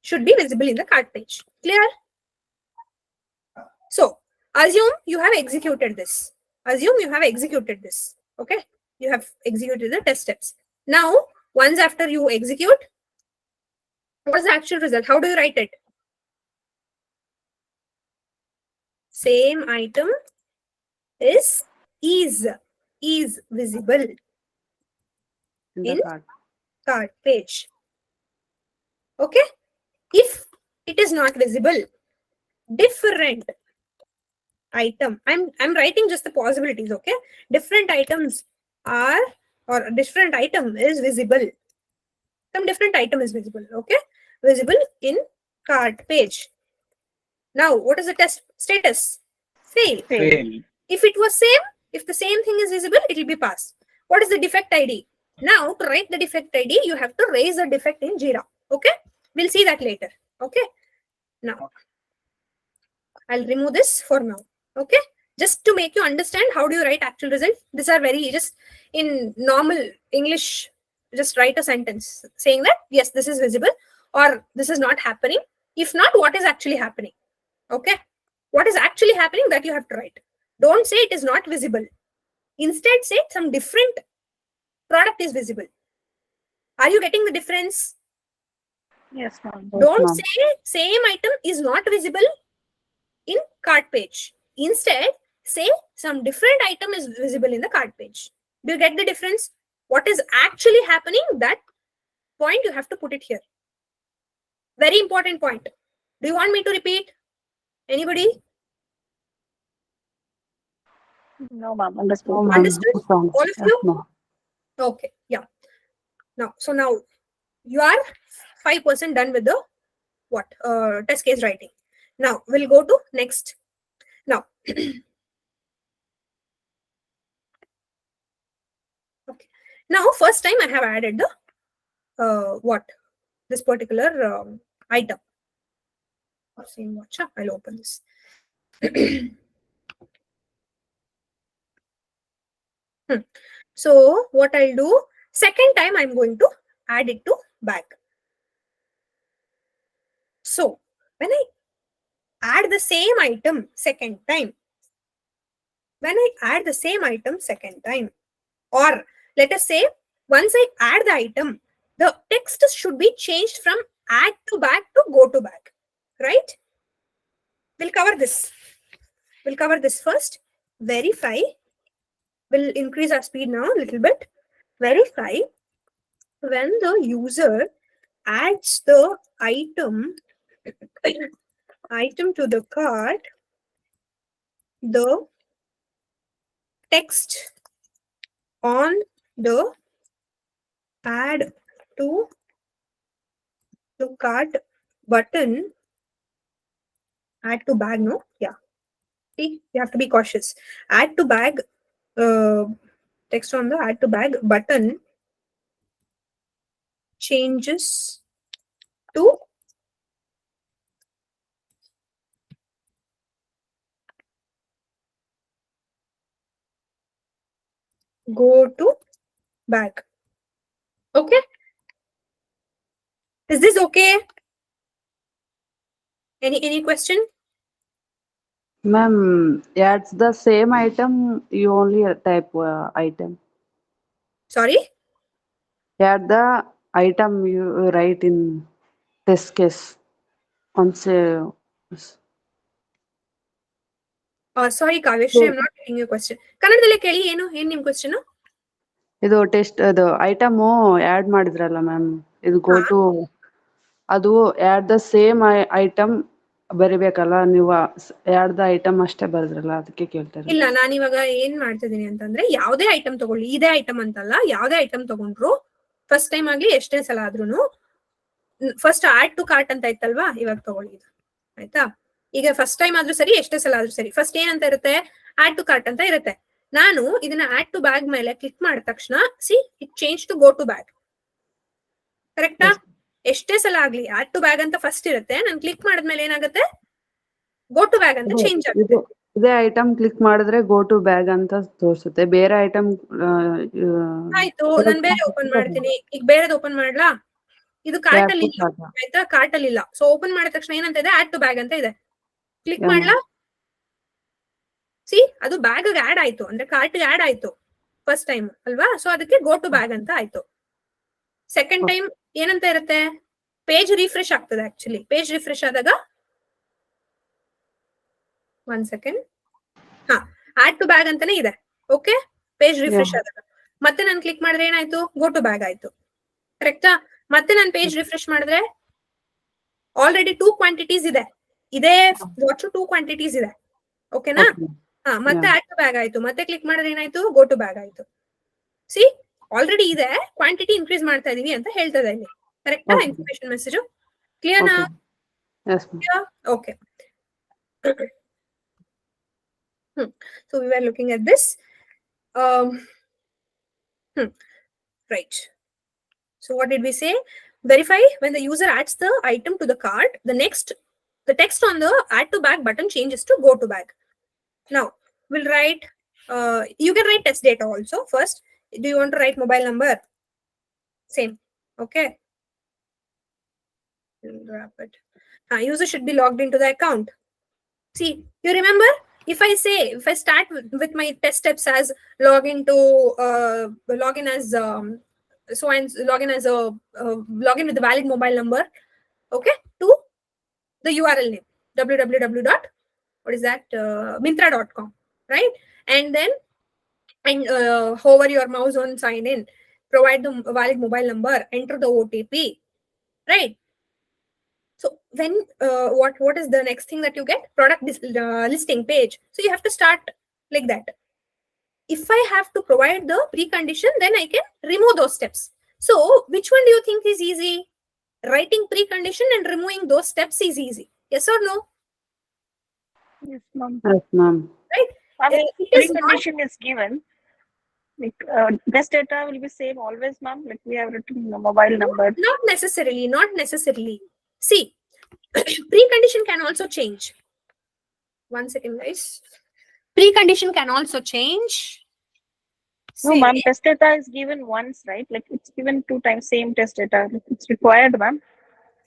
should be visible in the cart page. Clear? So assume you have executed this. Okay. You have executed the test steps. Now, once after you execute, what is the actual result? How do you write it? Same item is visible in cart page. Okay. If it is not visible, different item. I'm writing just the possibilities. Okay. Different items are or different item is visible. Some different item is visible. Okay. Visible in cart page. Now, what is the test status? Fail. If it was same, if the same thing is visible, it will be passed. What is the defect ID? Now, to write the defect ID, you have to raise the defect in Jira. Okay. We'll see that later. Okay. Now, I'll remove this for now. Okay. Just to make you understand how do you write actual result. These are very just in normal English. Just write a sentence saying that yes, this is visible or this is not happening. If not, what is actually happening? Okay. What is actually happening that you have to write. Don't say it is not visible. Instead, say some different product is visible. Are you getting the difference? Yes, ma'am. Don't say same item is not visible in cart page. Instead, say some different item is visible in the cart page. Do you get the difference? What is actually happening? That point you have to put it here. Very important point. Do you want me to repeat? Anybody? No, ma'am. Understood. Understood? All of you? Okay. Yeah. Now, you are 5% done with the test case writing. Now we'll go to next. Now Now, first time I have added the this particular item. Same watch. I'll open this. So what I'll do, second time I'm going to add it to bag. So when I add the same item second time, or let us say once I add the item, the text should be changed from add to bag to go to bag, right? We'll cover this. First. Verify. We'll increase our speed now a little bit. Verify when the user adds the item to the cart, the text on the add to the cart button, add to bag, no? Yeah. See, you have to be cautious. Add to bag, text on the add to bag button changes to go to bag. Okay? Is this okay? Any question? Ma'am, yeah, it's the same item. You only type item. Sorry? Yeah, the item you write in test case on say. Sorry, Kaveshri, I'm not getting your question. ಕನ್ನಡದಲ್ಲೇ ಕೇಳಿ ಏನು ನಿಮ್ question? ಇದು test ಅದು item add ಮಾಡಿದ್ರಲ್ಲ ma'am, ಇದು go to ಅದು add the same item ಬರಿಬೇಕಲ್ಲ, ನೀವು ಆಡ್ ದ ಐಟಮ್ ಅಷ್ಟೇ ಬರೆದ್ರಲ್ಲ, ಅದಕ್ಕೆ ಕೇಳ್ತಾರೆ. ಇಲ್ಲ, ನಾನು ಇವಾಗ ಏನ್ ಮಾಡ್ತಿದ್ದೀನಿ ಅಂತಂದ್ರೆ, ಯಾವುದೇ ಐಟಮ್ ತಗೊಳ್ಳಿ, ಇದೇ ಐಟಮ್ ಅಂತಲ್ಲ, ಯಾವುದೇ ಐಟಮ್ ತಗೊಂಡ್ರು ಫಸ್ಟ್ ಟೈಮ್ ಆಗ್ಲಿ ಎಷ್ಟೇ ಸಲ ಆದ್ರೂ ಫಸ್ಟ್ ಆಡ್ ಟು ಕಾರ್ಟ್ ಅಂತ ಇತ್ತಲ್ವಾ, ಇವಾಗ ತಗೊಳ್ಳಿ ಇದು. ಆಯ್ತಾ? ಈಗ ಫಸ್ಟ್ ಟೈಮ್ ಆದ್ರೂ ಸರಿ, ಎಷ್ಟೇ ಸಲ ಆದ್ರೂ ಸರಿ, ಫಸ್ಟ್ ಏನಂತ ಇರುತ್ತೆ, ಆಡ್ ಟು ಕಾರ್ಟ್ ಅಂತ ಇರುತ್ತೆ. ನಾನು ಇದನ್ನ ಆಡ್ ಟು ಬ್ಯಾಗ್ ಮೇಲೆ ಕ್ಲಿಕ್ ಮಾಡಿದ ತಕ್ಷಣ it change to go to bag. ಕರೆಕ್ಟಾ? ಎಷ್ಟೇ ಸಲ ಆಗ್ಲಿ ಆಡ್ ಟು ಬ್ಯಾಗ್ ಅಂತ ಫಸ್ಟ್ ಇರುತ್ತೆ, ನಾನು ಕ್ಲಿಕ್ ಮಾಡಿದ್ಮೇಲೆ ಏನಾಗುತ್ತೆ, ಗೋ ಟು ಬ್ಯಾಗ್ ಅಂತ ಚೇಂಜ್ ಆಗುತ್ತೆ. ಇದೇ ಐಟಮ್ ಕ್ಲಿಕ್ ಮಾಡಿದ್ರೆ ಗೋ ಟು ಬ್ಯಾಗ್ ಅಂತ ತೋರಿಸುತ್ತೆ. ಬೇರೆ ಐಟಮ್ ಆಯ್ತು, ನಾನು ಬೇರೆ ಓಪನ್ ಮಾಡ್ತೀನಿ. ಈಗ ಬೇರೆದು ಓಪನ್ ಮಾಡ್ಲಾ? ಇದು ಕಾರ್ಟ್ ಅಲ್ಲಿ ಇಲ್ಲ, ಆಯ್ತಾ? ಕಾರ್ಟ್ ಅಲ್ಲಿ ಇಲ್ಲ. ಸೊ ಓಪನ್ ಮಾಡಿದ ತಕ್ಷಣ ಏನಂತ ಇದೆ, ಆಡ್ ಟು ಬ್ಯಾಗ್ ಅಂತ ಇದೆ. ಕ್ಲಿಕ್ ಮಾಡ್ಲಾ? ಅದು ಬ್ಯಾಗ್ ಆಡ್ ಆಯ್ತು, ಅಂದ್ರೆ ಕಾರ್ಟ್ ಆಡ್ ಆಯ್ತು ಫಸ್ಟ್ ಟೈಮ್ ಅಲ್ವಾ? ಸೊ ಅದಕ್ಕೆ ಗೋ ಟು ಬ್ಯಾಗ್ ಅಂತ ಆಯ್ತು. ಸೆಕೆಂಡ್ ಟೈಮ್ ಏನಂತ ಇರುತ್ತೆ, ಪೇಜ್ ರಿಫ್ರೆಶ್ ಆಗ್ತದೆ. ಆಕ್ಚುಲಿ ಪೇಜ್ ರಿಫ್ರೆಶ್ ಆದಾಗ, one second, add to bag ಅಂತಾನೆ ಇದೆ. ಓಕೆ, ಪೇಜ್ ರಿಫ್ರೆಶ್ ಆದಾಗ ಮತ್ತೆ ನಾನು ಕ್ಲಿಕ್ ಮಾಡಿದ್ರೆ ಏನಾಯ್ತು, ಗೋ ಟು ಬ್ಯಾಗ್ ಆಯ್ತು. ಕರೆಕ್ಟಾ? ಮತ್ತೆ ನಾನು ಪೇಜ್ ರಿಫ್ರೆಶ್ ಮಾಡಿದ್ರೆ ಆಲ್ರೆಡಿ 2 ಕ್ವಾಂಟಿಟೀಸ್ ಇದೆ. ಇದೇ ವಾಚ್ 2 ಕ್ವಾಂಟಿಟೀಸ್ ಇದೆ. ಓಕೆನಾ? ಮತ್ತೆ ಆಡ್ ಟು ಬ್ಯಾಗ್ ಆಯ್ತು. ಮತ್ತೆ ಕ್ಲಿಕ್ ಮಾಡಿದ್ರೆ ಏನಾಯ್ತು, ಗೋ ಟು ಬ್ಯಾಗ್ ಆಯ್ತು. ಆಲ್ರೆಡಿ ಇದೆ, ಕ್ವಾಂಟಿಟಿ ಇನ್ಕ್ರೀಸ್ ಮಾಡ್ತಾ ಇದೀವಿ ಅಂತ ಹೇಳ್ತದೆ ಇಲ್ಲಿ. ಕರೆಕ್ಟಾ? ಇನ್ಫಾರ್ಮೇಶನ್ ಮೆಸೇಜ್ ಕ್ಲಿಯರ್ನಾ? Okay. So we were looking at this. Right. So what did we say? Verify when the user adds the item to the cart, the text on the add to bag button changes to go to bag. Now we'll write, you can write test data also first. Do you want to write mobile number? Same. Okay. Wrap it. User should be logged into the account. See, you remember, if I start with my test steps as login as login with the valid mobile number, okay, to the URL name mintra.com, right? And then hover your mouse on sign in, provide the valid mobile number, enter the OTP, right? So when what is the next thing that you get? Product listing page. So you have to start like that. If I have to provide the precondition, then I can remove those steps. So which one do you think is easy? Writing precondition and removing those steps is easy. Yes or no? Yes, ma'am. Yes, ma'am. Right? Precondition is given. Like best data will be same always, ma'am. Like we have written the mobile number. Not necessarily. Not necessarily. See, precondition can also change. 1 second, guys. Precondition can also change. No, Say, ma'am. Test data is given once, right? Like it's given 2 times same test data. Like, it's required, ma'am.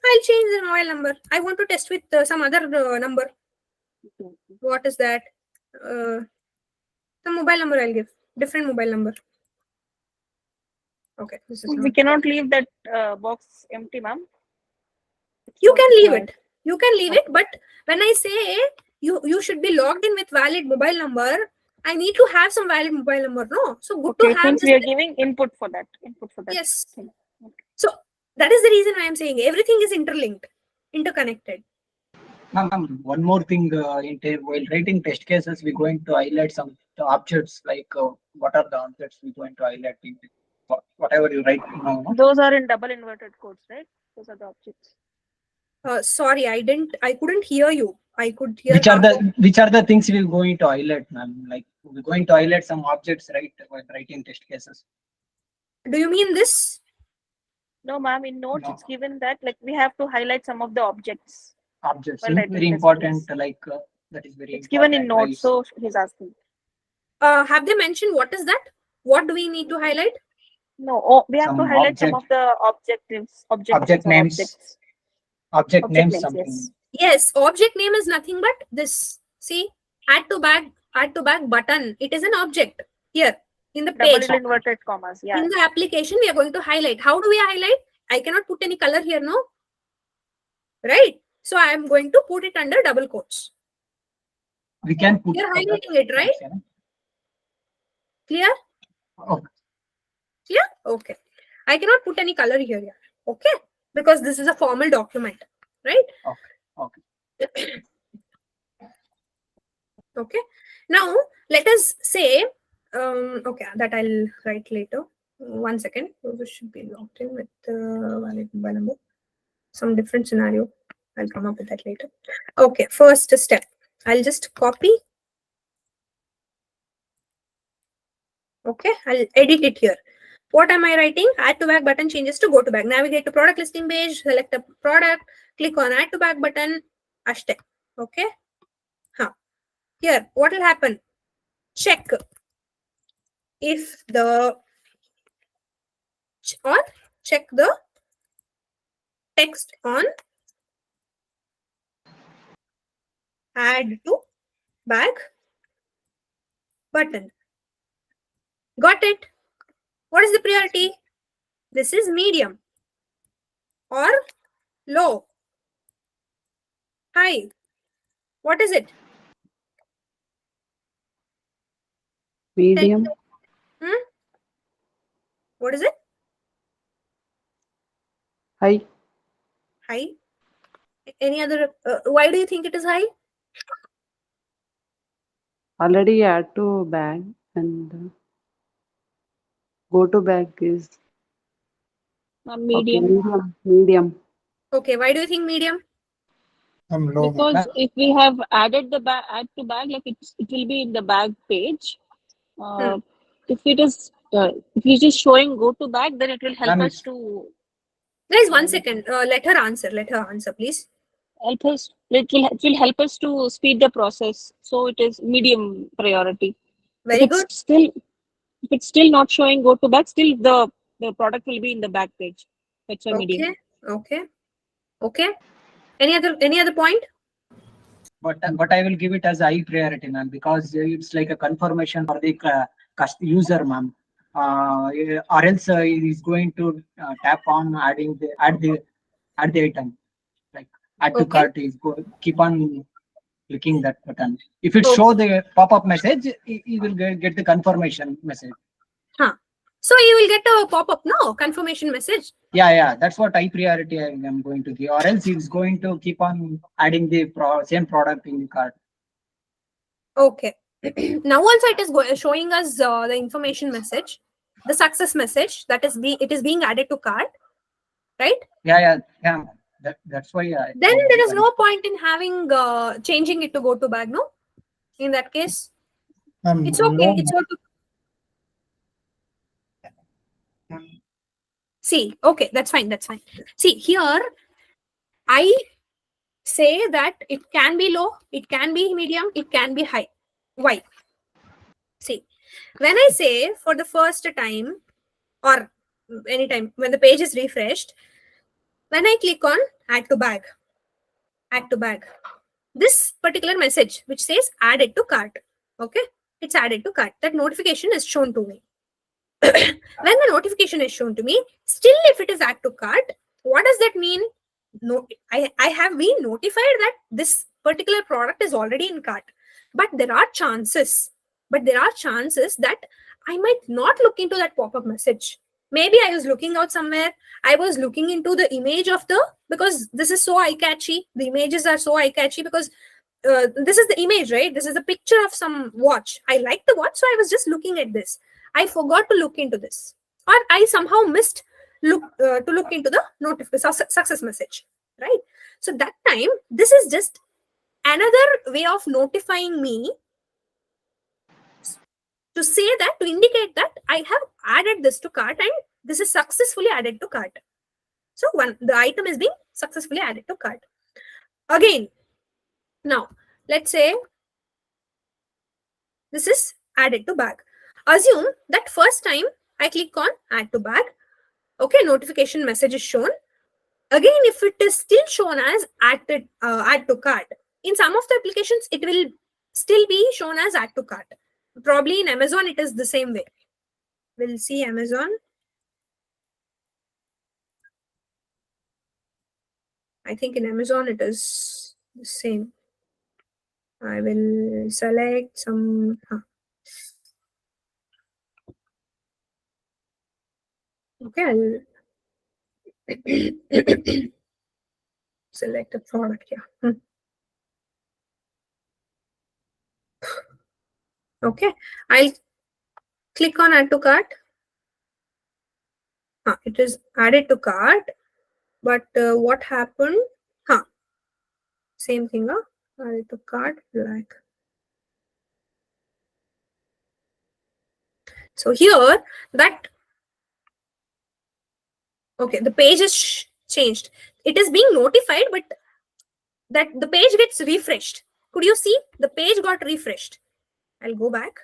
I'll change the mobile number. I want to test with some other number. What is that? The mobile number I'll give. Different mobile number. Okay, this is We not. cannot leave that box empty, ma'am. You can leave it. You can leave it. But when I say you should be logged in with valid mobile number, I need to have some valid mobile number. No, so good Okay, to it have. means This we are giving input for that. Yes. thing. So that is the reason I am saying everything is interlinked, interconnected. Ma'am, one more thing, while writing test cases, we're going to highlight some objects, like what are the objects we're going to highlight in whatever you write now. No? Those are in double inverted quotes, right? Those are the objects. Sorry, I couldn't hear you. I could hear. Which are the things we're going to highlight, ma'am? Like we're going to highlight some objects, right, while writing test cases. Do you mean this? No, ma'am. In notes, No. it's given that like we have to highlight some of the objects. Objects, Well, writing very test important. cases. Like that is very It's given in important, notes, so he's asking. Have they mentioned what is that? What do we need to highlight? No, we have to Some highlight some object- of the objectives. Object names. Objects. Object Object names, names, something. yes. Yes, object name is nothing but this. See, add to bag button. It is an object here in the page. Double inverted commas. Yeah. In the application, we are going to highlight. How do we highlight? I cannot put any color here, no? Right? So I am going to put it under double quotes. We can put. You're highlighting it, right? Clear? Okay. Clear? Okay. I cannot put any color here. Yeah. Okay? Because this is a formal document, right? Okay. Okay. Now, let us say, okay, that I'll write later. 1 second. This should be logged in with valid mobile number. Some different scenario. I'll come up with that later. Okay, first step. I'll just copy. Okay, I'll edit it here. What am I writing? Add to bag button changes to go to bag. Navigate to product listing page, select a product, click on add to bag button. Ashte. Okay. Here, what will happen? Check if the check the text on add to bag button. Got it? What is the priority? This is medium or low. High. What is it? Medium. What is it? High. High. Any other? Why do you think it is high? Already add to bag and go to bag is Medium. Okay, medium. Okay. Why do you think medium? I'm low. Because if we have added the add to bag, like it will be in the bag page. If it is showing go to bag, then it will help us to. Guys, 1 second. Let her answer. Let her answer, please. Help us. It will help us to speed the process. So it is medium priority. Very good. If it's still not showing go to bag, still the product will be in the back page. That's a medium. Okay. Any other point? But I will give it as high priority, ma'am, because it's like a confirmation for the user, ma'am. Or else he is going to tap on add the item, like add to cart. Is keep on clicking that button. If it show the pop-up message, he will get the confirmation message. So you will get a pop-up, no? Confirmation message. Yeah. That's what high priority I am going to give. Or else he's going to keep on adding the same product in the cart. Okay. Now also it is showing us the information message, the success message that is being added to cart, right? Yeah. That's why. Then there is no point in having changing it to go to bag, no? In that case, it's okay. Low. It's okay. See, okay, that's fine. That's fine. See, here I say that it can be low, it can be medium, it can be high. Why? See, when I say for the first time or anytime when the page is refreshed, when I click on add to bag, this particular message which says added to cart, okay, it's added to cart. That notification is shown to me. When the notification is shown to me, still if it is add to cart, what does that mean? No, I have been notified that this particular product is already in cart, but there are chances that I might not look into that pop-up message. Maybe I was looking out somewhere, I was looking into the image of the, because this is so eye-catchy, the images are so eye-catchy, because this is the image, right? This is a picture of some watch. I like the watch, so I was just looking at this. I forgot to look into this, or I somehow missed to look into the success message, right? So that time, this is just another way of notifying me to say that, to indicate that I have added this to cart and this is successfully added to cart. So the item is being successfully added to cart. Again, now let's say this is added to bag. Assume that first time I click on add to bag, okay, notification message is shown. Again, if it is still shown as add to cart, in some of the applications it will still be shown as add to cart. Probably in Amazon it is the same way. We'll see Amazon. I think in Amazon it is the same. I will select some. Okay, I'll select a product here. Okay, I'll click on add to cart. It is added to cart, but what happened? Same thing. Added to cart, like. So here that, okay, the page is changed. It is being notified, but that the page gets refreshed. Could you see the page got refreshed? I'll go back.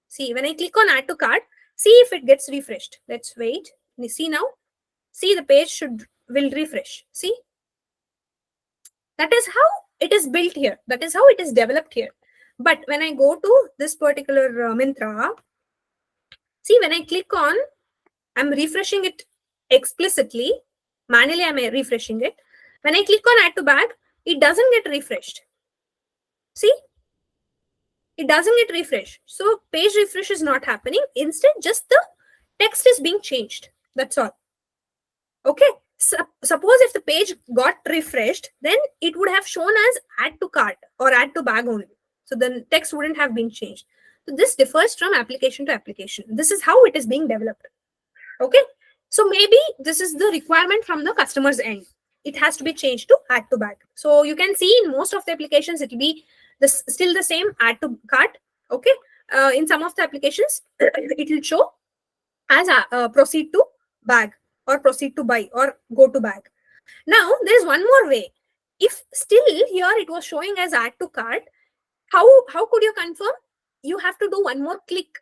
See, when I click on add to cart, see if it gets refreshed. Let's wait. You see now? See, the page will refresh. See? That is how it is built here. That is how it is developed here. But when I go to this particular Myntra, see, when I click on, I'm refreshing it explicitly. Manually, I'm refreshing it. When I click on add to bag, it doesn't get refreshed. See? It doesn't get refreshed. So page refresh is not happening. Instead, just the text is being changed. That's all. Okay. Suppose if the page got refreshed, then it would have shown as add to cart or add to bag only. So the text wouldn't have been changed. So this differs from application to application. This is how it is being developed. Okay. So maybe this is the requirement from the customer's end. It has to be changed to add to bag. So you can see in most of the applications, it will be still the same add to cart. Okay. In some of the applications, it will show as proceed to bag or proceed to buy or go to bag. Now there is one more way. If still here it was showing as add to cart, how could you confirm? You have to do one more click.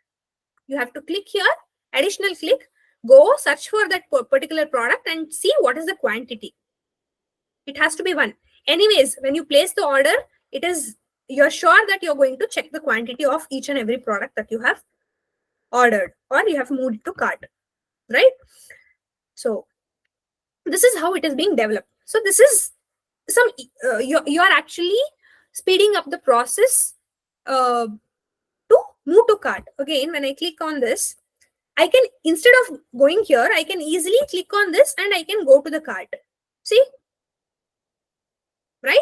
You have to click here, additional click, go search for that particular product and see what is the quantity. It has to be one. Anyways, when you place the order, you're sure that you're going to check the quantity of each and every product that you have ordered or you have moved to cart, right? So this is how it is being developed. So this is some you are actually speeding up the process to move to cart. Again, when I click on this, I can, instead of going here, I can easily click on this and I can go to the cart. See? Right?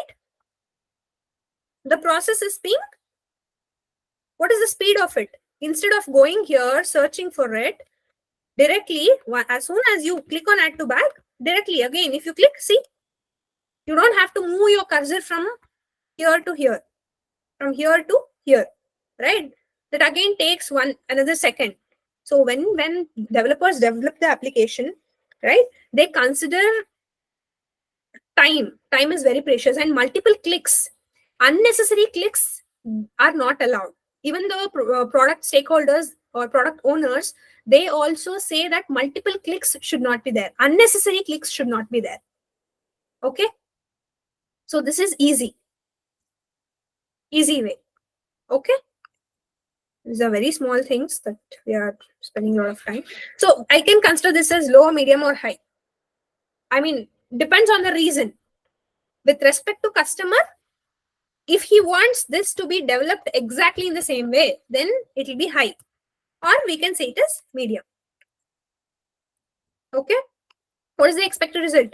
The process is being, what is the speed of it? Instead of going here, searching for it, directly, as soon as you click on add to bag, directly again, if you click, see, you don't have to move your cursor from here to here, from here to here, right? That again takes another second. So when developers develop the application, right, they consider time. Time is very precious, and multiple clicks, unnecessary clicks are not allowed. Even though product stakeholders or product owners, they also say that multiple clicks should not be there. Unnecessary clicks should not be there. Okay. So this is easy way. Okay. These are very small things that we are spending a lot of time. So I can consider this as low, medium, or high. I mean, depends on the reason. With respect to customer, if he wants this to be developed exactly in the same way, then it will be high. Or we can say it as medium. Okay. What is the expected result?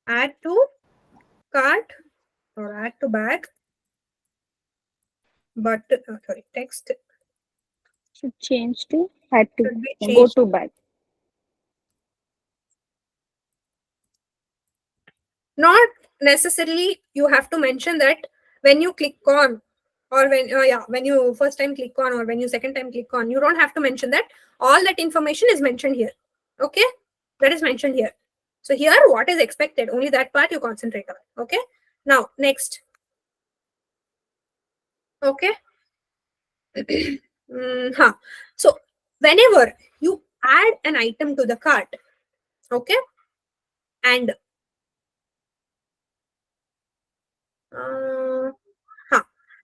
Add to cart or add to bag. But sorry, text Should change to had to should be go changed. to bag. Not necessarily you have to mention that when you click on, or when you first time click on, or when you second time click on, you don't have to mention that. All that information is mentioned here. Okay, that is mentioned here. So here what is expected, only that part you concentrate on. Okay, now next. Okay. So whenever you add an item to the cart, okay, and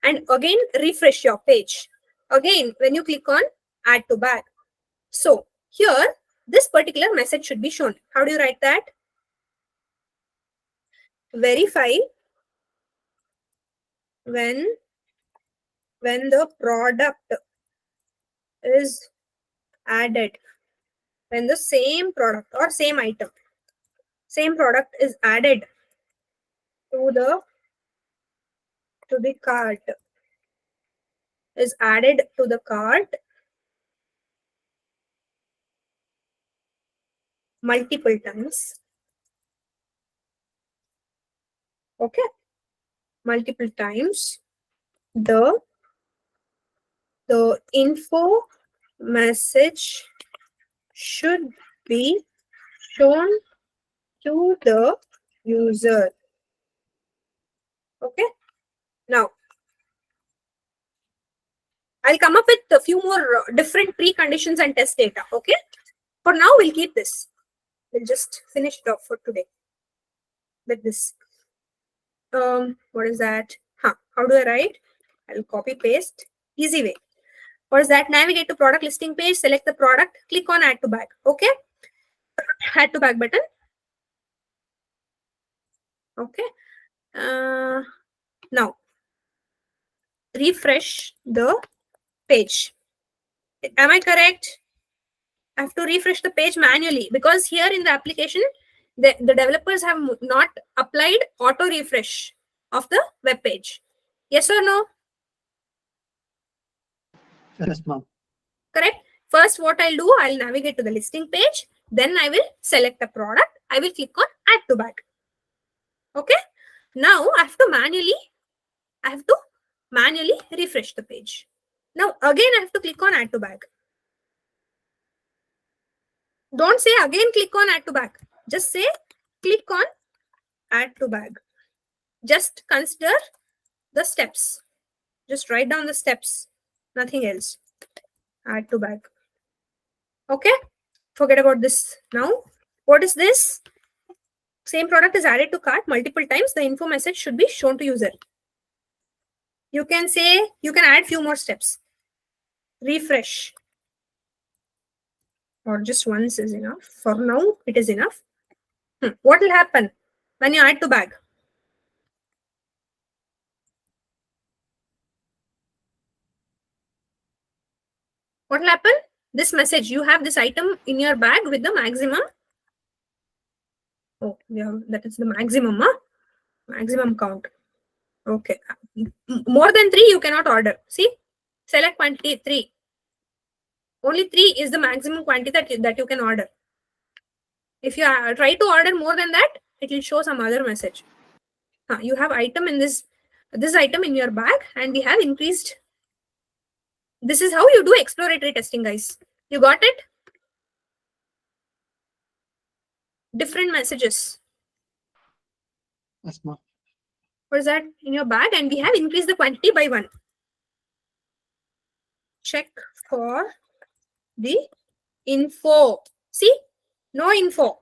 and again refresh your page. Again, when you click on add to bag, so here this particular message should be shown. How do you write that? Verify when the product is added, when the same product or same item, same product is added to the cart, is added to the cart multiple times. Okay, multiple times, the info message should be shown to the user. Okay, now I'll come up with a few more different preconditions and test data. Okay, for now we'll keep this. We'll just finish it off for today with this. What is that? How do I write? I'll copy paste. Easy way. What is that? Navigate to product listing page, select the product, click on add to bag. Okay, add to bag button. Okay, now refresh the page. Am I correct? I have to refresh the page manually because here in the application, the developers have not applied auto refresh of the web page. Yes or no? Yes, ma'am. Correct. First, what I'll do, I'll navigate to the listing page. Then I will select a product. I will click on add to bag. Okay. Now I have to manually refresh the page. Now again, I have to click on add to bag. Don't say again click on add to bag. Just say click on add to bag. Just consider the steps. Just write down the steps. Nothing else. Add to bag. Okay. Forget about this now. What is this? Same product is added to cart multiple times. The info message should be shown to user. You can say, you can add few more steps. Refresh. Or just once is enough. For now, it is enough. What will happen when you add to bag? What will happen? This message, you have this item in your bag with the maximum. Oh, yeah, that is the maximum, huh? Maximum count. Okay. More than 3, you cannot order. See? Select quantity 3. Only 3 is the maximum quantity that you can order. If you try to order more than that, it will show some other message. You have item in this this item in your bag and we have increased. This is how you do exploratory testing, guys. You got it? Different messages. Yes, ma'am. What is that in your bag? And we have increased the quantity by 1. Check for the info. See? No info.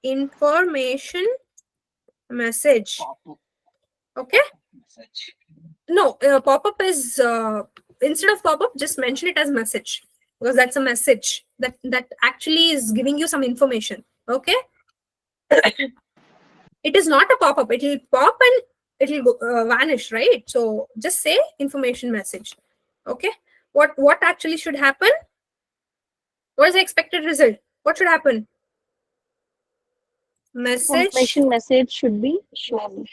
Information message. Pop-up Okay? message. No, pop-up is, instead of pop-up, just mention it as message. Because that's a message that actually is giving you some information. Okay? It is not a pop-up. It will pop and it will vanish, right? So just say information message. Okay? What actually should happen? What is the expected result? What should happen? Message Confirmation message should be shown.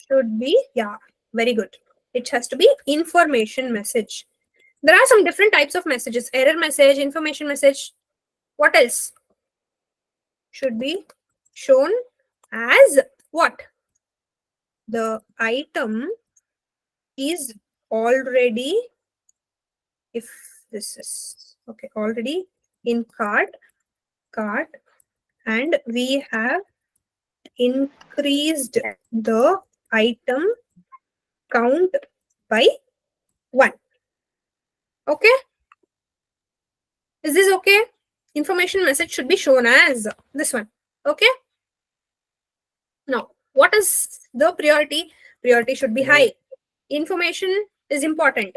should be, yeah, very good. It has to be information message. There are some different types of messages. Error message, information message. What else? Should be shown as what? The item is already, if this is, okay, already in cart, and we have increased the item count by 1. Okay? Is this okay? Information message should be shown as this one. Okay? Now, what is the priority? Priority should be high. Information is important.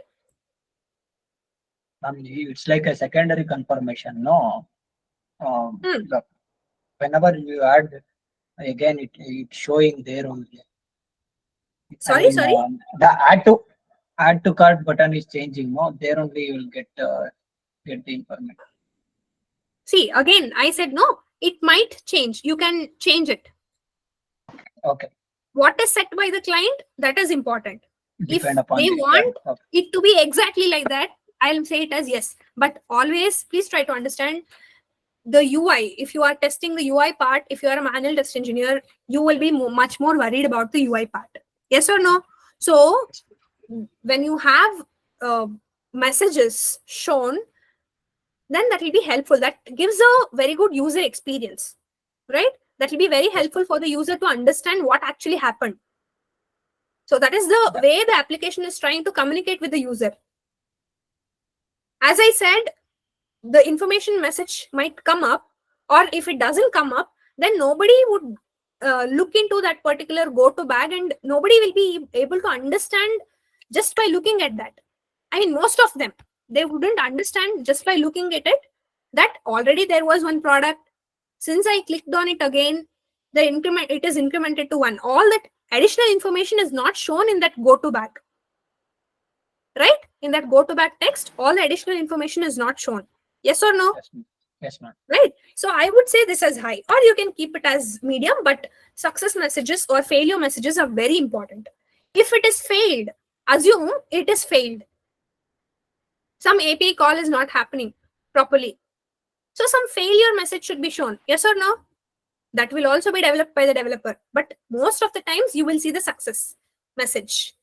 It's like a secondary confirmation, no? Hmm. Whenever you add, again, it's showing there only. Sorry. The add to cart button is changing, no? There only you will get the information. See, again, I said no. It might change. You can change it. Okay. What is set by the client, that is important. Depend If upon they the want okay. it to be exactly like that, I'll say it as yes. But always, please try to understand the UI. If you are testing the UI part, if you are a manual test engineer, you will be much more worried about the UI part. Yes or no? So when you have messages shown, then that will be helpful. That gives a very good user experience, right? That will be very helpful for the user to understand what actually happened. So that is the way the application is trying to communicate with the user. As I said, the information message might come up, or if it doesn't come up, then nobody would look into that particular go-to bag, and nobody will be able to understand just by looking at that. I mean, most of them, they wouldn't understand just by looking at it that already there was one product. Since I clicked on it again, it is incremented to 1. All that additional information is not shown in that go-to bag. Right? In that go-to bag text, all the additional information is not shown. Yes or no? Yes, ma'am. Right? So I would say this as high, or you can keep it as medium, but success messages or failure messages are very important. If it is failed, assume it is failed. Some API call is not happening properly. So some failure message should be shown. Yes or no? That will also be developed by the developer. But most of the times you will see the success message.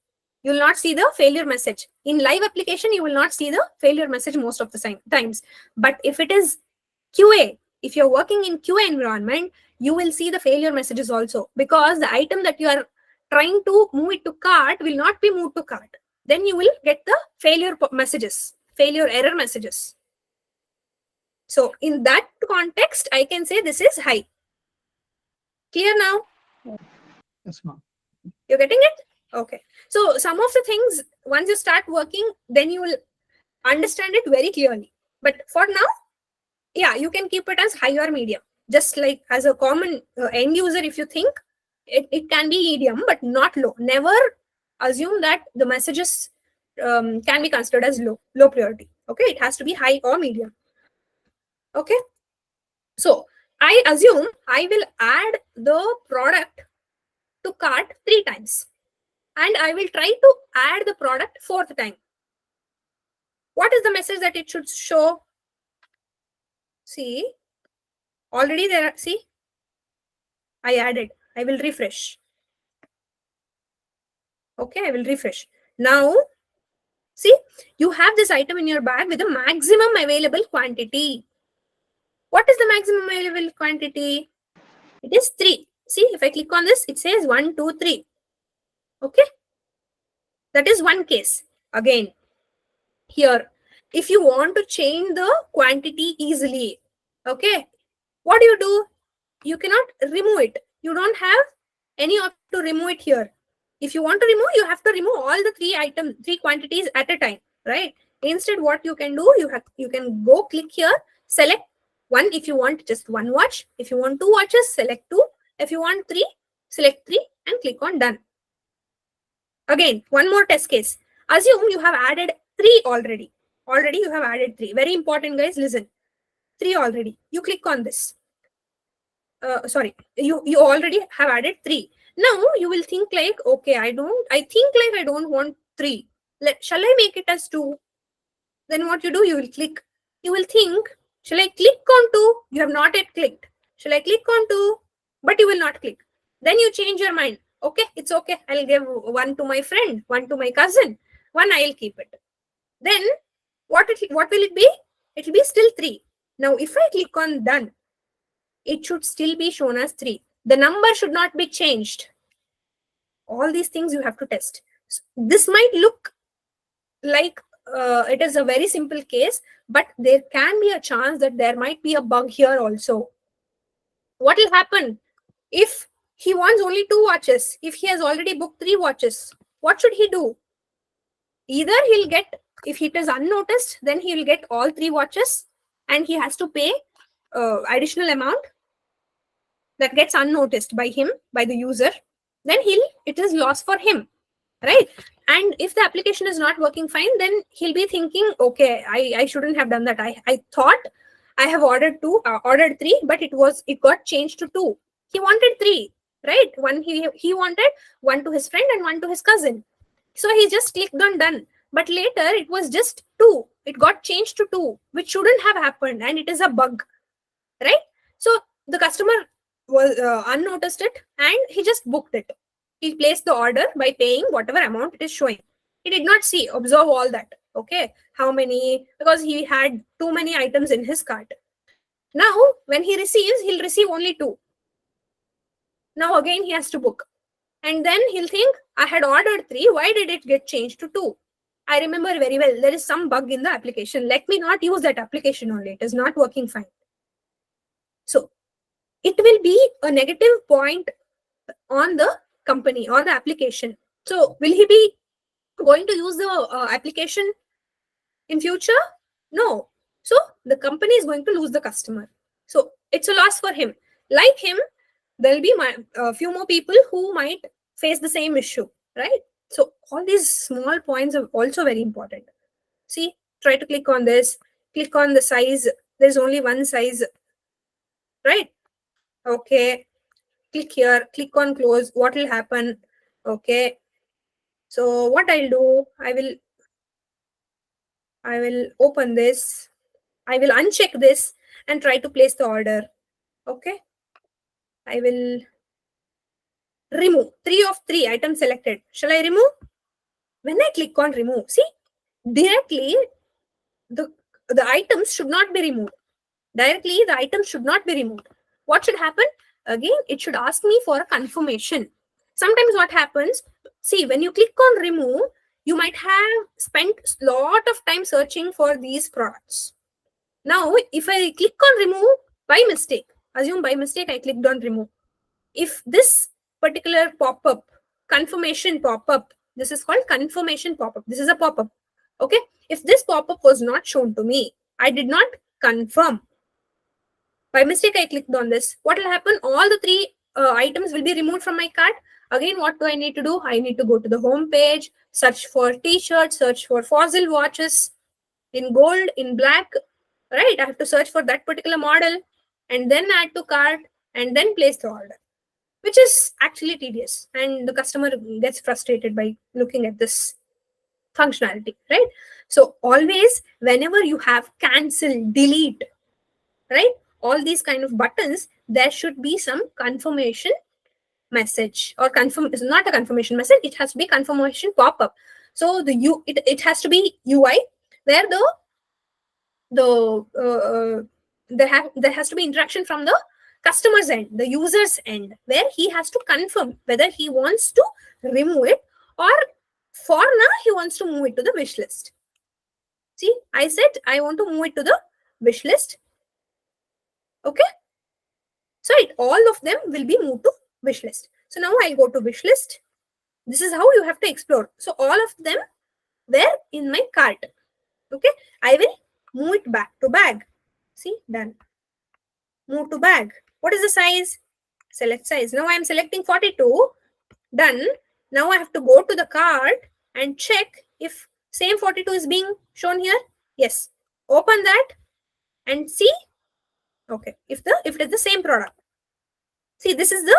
You will not see the failure message. In live application, you will not see the failure message most of the times. But if it is QA, if you're working in QA environment, you will see the failure messages also, because the item that you are trying to move it to cart will not be moved to cart. Then you will get the failure messages, failure error messages. So in that context, I can say this is high. Clear now? Yes, ma'am. You're getting it? Okay. So some of the things, once you start working, then you will understand it very clearly. But for now, yeah, you can keep it as high or medium. Just like as a common end user, if you think, it can be medium, but not low. Never assume that the messages can be considered as low priority. Okay, it has to be high or medium. Okay. So I assume I will add the product to cart 3 times. And I will try to add the product 4th time. What is the message that it should show? See, already there, see, I added. I will refresh. Okay, I will refresh. Now, see, you have this item in your bag with a maximum available quantity. What is the maximum available quantity? It is 3. See, if I click on this, it says 1, 2, 3. Okay, that is one case. Again, here, if you want to change the quantity easily, okay, what do? You cannot remove it. You don't have any option to remove it here. If you want to remove, you have to remove all the 3 quantities at a time, right? Instead, what you can do, you can go click here, select one. If you want just one watch, if you want 2 watches, select 2. If you want 3, select 3 and click on done. Again, one more test case. Assume you have added 3 already. Already you have added 3. Very important, guys. Listen. 3 already. You click on this. Sorry, you already have added 3. Now you will think like, okay, I don't want 3. Shall I make it as 2? Then what you do, you will think, shall I click on 2? You have not yet clicked. Shall I click on 2? But you will not click. Then you change your mind. Okay, it's okay. I'll give 1 to my friend, 1 to my cousin, 1 I'll keep it. Then what will it be? It will be still 3. Now if I click on done, it should still be shown as 3. The number should not be changed. All these things you have to test. So this might look like it is a very simple case, but there can be a chance that there might be a bug here also. What will happen if he wants only 2 watches? If he has already booked 3 watches, what should he do? Either he'll get, if it is unnoticed, then he will get all 3 watches and he has to pay additional amount that gets unnoticed by him, by the user. Then it is loss for him, right? And if the application is not working fine, then he'll be thinking, okay, I shouldn't have done that. I thought I have ordered 3, but it got changed to 2. He wanted 3, right? He wanted 1 to his friend and 1 to his cousin. So he just clicked on done. But later it was just 2. It got changed to 2, which shouldn't have happened, and it is a bug, right? So the customer was unnoticed it and he just booked it. He placed the order by paying whatever amount it is showing. He did not observe all that. Okay, how many, because he had too many items in his cart. Now when he receives, he'll receive only 2. Now again he has to book, and then he'll think, I had ordered 3, why did it get changed to 2? I remember very well, there is some bug in the application. Let me not use that application only. It is not working fine. So it will be a negative point on the company or the application. So will he be going to use the application in future? No. So the company is going to lose the customer. So it's a loss for him. Like him, there will be a few more people who might face the same issue, right? So all these small points are also very important. See, try to click on this, click on the size. There's only one size, right? Okay, click here, click on close. What will happen? Okay, so what I'll do, I will open this, I will uncheck this and try to place the order. Okay, I will remove 3 of 3 items selected. Shall I remove? When I click on remove, see, directly the items should not be removed. Directly the items should not be removed. What should happen? Again, it should ask me for a confirmation. Sometimes what happens, see, when you click on remove, you might have spent a lot of time searching for these products. Now, if I click on remove by mistake, assume by mistake I clicked on remove. If this particular pop-up, confirmation pop-up, this is called confirmation pop-up. This is a pop-up. Okay. If this pop-up was not shown to me, I did not confirm. By mistake, I clicked on this. What will happen? All the 3 items will be removed from my cart. Again, what do I need to do? I need to go to the home page, search for t-shirts, search for fossil watches in gold, in black, right? I have to search for that particular model and then add to cart and then place the order, which is actually tedious. And the customer gets frustrated by looking at this functionality, right? So always, whenever you have cancel, delete, right? All these kind of buttons, there should be some confirmation message or confirm is not a confirmation message. It has to be confirmation pop-up. So it has to be UI where there has to be interaction from the customer's end, the user's end, where he has to confirm whether he wants to remove it, or for now he wants to move it to the wish list. See, I said I want to move it to the wish list. Okay. So all of them will be moved to wish list. So now I'll go to wish list. This is how you have to explore. So all of them were in my cart. Okay. I will move it back to bag. See, done. Move to bag. What is the size? Select size. Now I am selecting 42. Done. Now I have to go to the cart and check if same 42 is being shown here. Yes. Open that and see. Okay. If it is the same product. See, this is the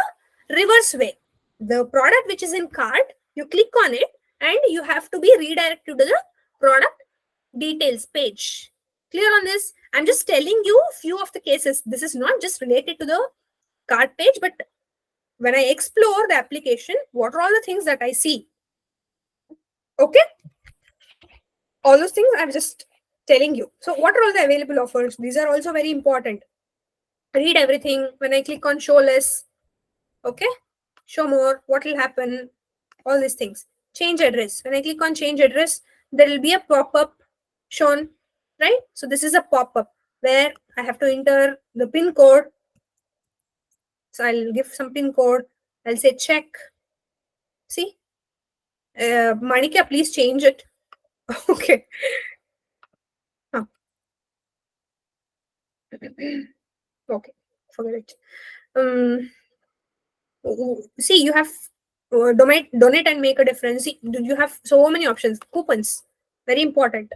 reverse way. The product which is in cart, you click on it and you have to be redirected to the product details page. Clear on this? I'm just telling you a few of the cases. This is not just related to the cart page, but when I explore the application, what are all the things that I see? Okay? All those things I'm just telling you. So what are all the available offers? These are also very important. Read everything. When I click on show less, okay, show more, what will happen, all these things. Change address. When I click on change address, there will be a pop-up shown, right? So this is a pop-up where I have to enter the pin code. So I'll give some pin code. I'll say check. See, Manika, please change it. Okay. Huh. Okay, forget it. See, you have donate and make a difference. See, you have so many options. Coupons, very important.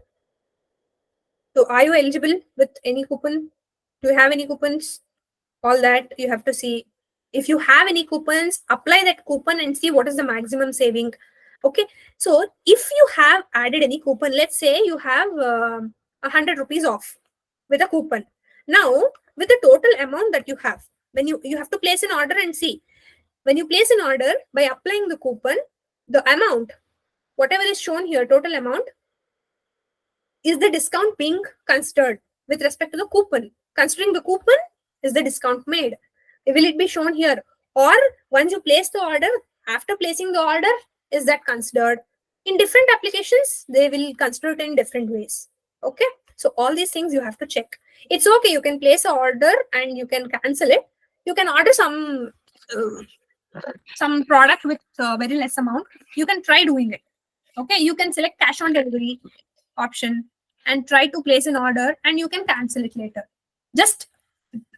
So are you eligible with any coupon? Do you have any coupons? All that you have to see. If you have any coupons, apply that coupon and see what is the maximum saving. Okay, so if you have added any coupon, let's say you have 100 rupees off with a coupon. Now, with the total amount that you have, when you have to place an order and see. When you place an order by applying the coupon, the amount, whatever is shown here, total amount, is the discount being considered with respect to the coupon. Considering the coupon, is the discount made? Will it be shown here? Or once you place the order, after placing the order, is that considered? In different applications, they will consider it in different ways. Okay. So all these things you have to check. It's okay. You can place an order and you can cancel it. You can order some product with very less amount. You can try doing it. Okay. You can select cash on delivery option and try to place an order, and you can cancel it later. Just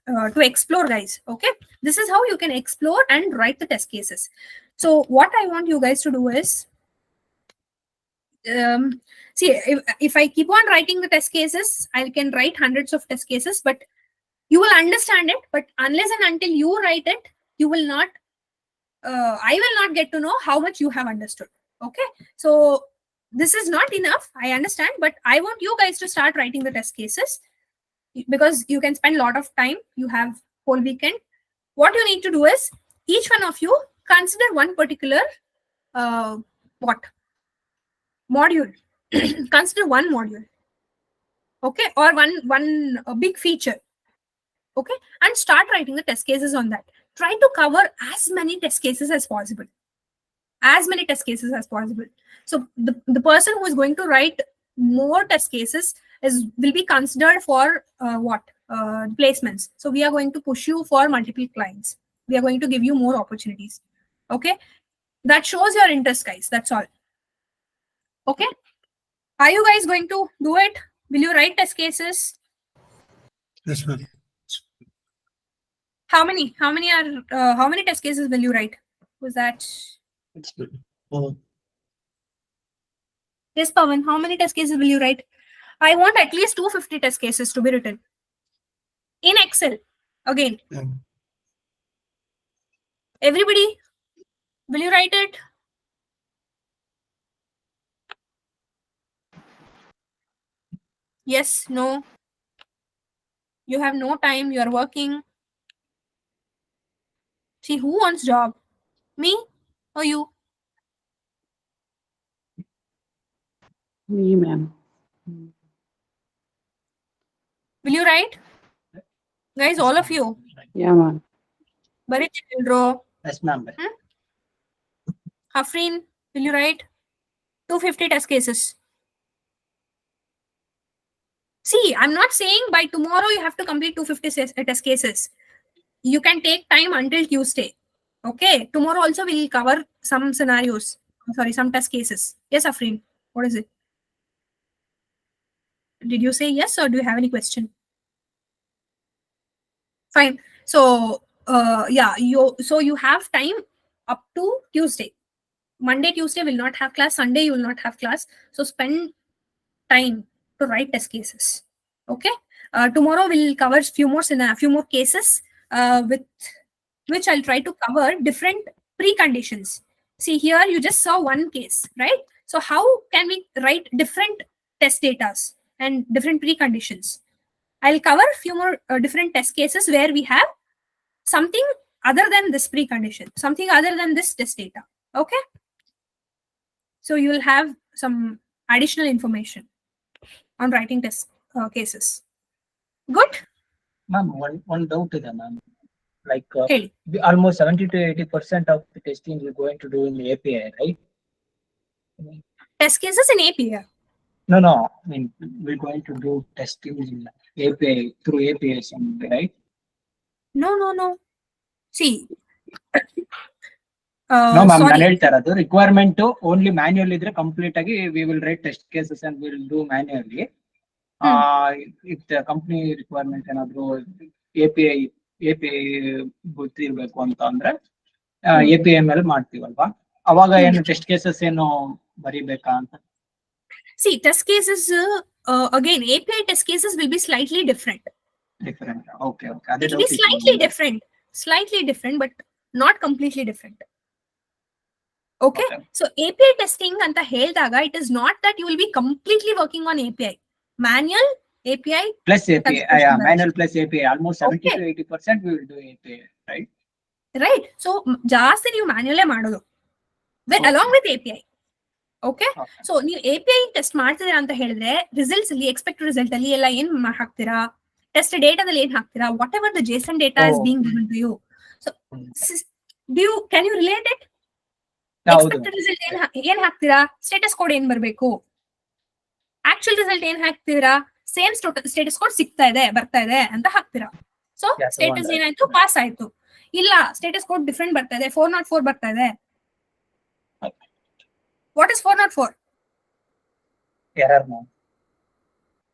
to explore, guys. Okay. This is how you can explore and write the test cases. So what I want you guys to do is, see, if I keep on writing the test cases, I can write hundreds of test cases, but you will understand it. But unless and until you write it, you will not, I will not get to know how much you have understood. Okay. So this is not enough. I understand, but I want you guys to start writing the test cases, because you can spend a lot of time. You have whole weekend. What you need to do is, each one of you consider one particular module. Consider one module, okay, or one big feature, okay, and start writing the test cases on that. Try to cover as many test cases as possible. So the person who is going to write more test cases will be considered for placements. So we are going to push you for multiple clients. We are going to give you more opportunities. Okay, that shows your interest, guys. That's all. Okay, are you guys going to do it? Will you write test cases? Yes, ma'am. How many test cases will you write? Was that? It's good. Oh, Yes, Pawan, how many test cases will you write? I want at least 250 test cases to be written in Excel. Again, yeah. everybody, will you write it? Yes, no. You have no time. You are working. See, who wants job? Me or you? Me, ma'am. Will you write? Guys, all of you. Yeah, ma'am. Barichildro. Yes, ma'am. Hafreen, will you write? 250 test cases. See, I'm not saying by tomorrow you have to complete 250 test cases. You can take time until Tuesday. Okay. Tomorrow also we'll cover some scenarios. Sorry, some test cases. Yes, Afreen. What is it? Did you say yes or do you have any question? Fine. So yeah, you have time up to Tuesday. Monday, Tuesday will not have class. Sunday you will not have class. So spend time to write test cases. Okay. Tomorrow we'll cover few more cases with which I'll try to cover different preconditions. See, here you just saw one case, right? So how can we write different test datas and different preconditions? I'll cover a few more different test cases where we have something other than this precondition, something other than this test data. Okay. So you will have some additional information on writing test cases. Good? Ma'am, one doubt is, ma'am. Like Hey. almost 70 to 80% of the testing we're going to do in the API, right? Test cases in API? No. I mean, we're going to do testing in API through API somewhere, right? No. See. No, ma'am, ನಾನು ಹೇಳ್ತಾ ಇರೋದು requirement only manual ಇದ್ರೆ complete ಆಗಿ we will write test cases and will do manually. If the company requirement ಏನಾದ್ರು API ಗೊತ್ತಿರ್ಬೇಕು ಅಂತ ಅಂದ್ರೆ API ಮೇಲೆ ಮಾಡ್ತೀವಲ್ವಾ, ಅವಾಗ ಏನು ಟೆಸ್ಟ್ ಕೇಸಸ್ ಏನು ಬರಿಬೇಕಾ ಅಂತ? See, test cases again, API test cases will be slightly different. Okay. It will be slightly different, but not completely different. Okay. So API testing anta heldaga, it is not that you will be completely working on API. Manual, API plus API. Manual plus API. Almost 70 to 80% we will do API, right? Right. So ಜಾಸ್ತಿ ನೀವು manual ಮಾಡೋದು along with API. Okay. So ನೀವು API test ಮಾಡ್ತಿದ್ದೀರಾ ಅಂತ ಹೇಳಿದ್ರೆ results ಅಲ್ಲಿ expected result ಅಲ್ಲಿ ಎಲ್ಲ ಏನ್ ಹಾಕ್ತೀರಾ, ಟೆಸ್ಟ್ ಡೇಟಾದಲ್ಲಿ ಏನ್ ಹಾಕ್ತೀರಾ, what ever the JSON data is being given to you. So can you relate it? Expected result ಏನ್ ಹಾಕ್ತೀರಾ, ಸ್ಟೇಟಸ್ ಕೋಡ್ ಏನ್ ಬರ್ಬೇಕು, ಆಕ್ಚುಯಲ್ ರಿಸಲ್ಟ್ ಏನ್ ಹಾಕ್ತೀರಾ, ಸೇಮ್ ಸ್ಟೇಟಸ್ ಕೋಡ್ ಬರ್ತಾ ಇದೆ ಅಂತ ಹಾಕ್ತೀರಾ. ಸೊ ಸ್ಟೇಟಸ್ ಏನಾಯ್ತು, ಪಾಸ್ ಆಯ್ತು. ಇಲ್ಲ ಸ್ಟೇಟಸ್ ಕೋಡ್ ಡಿಫ್ರೆಂಟ್ ಬರ್ತಾ ಇದೆ, 404 ಬರ್ತಾ ಇದೆ. What is 404? Error ma'am.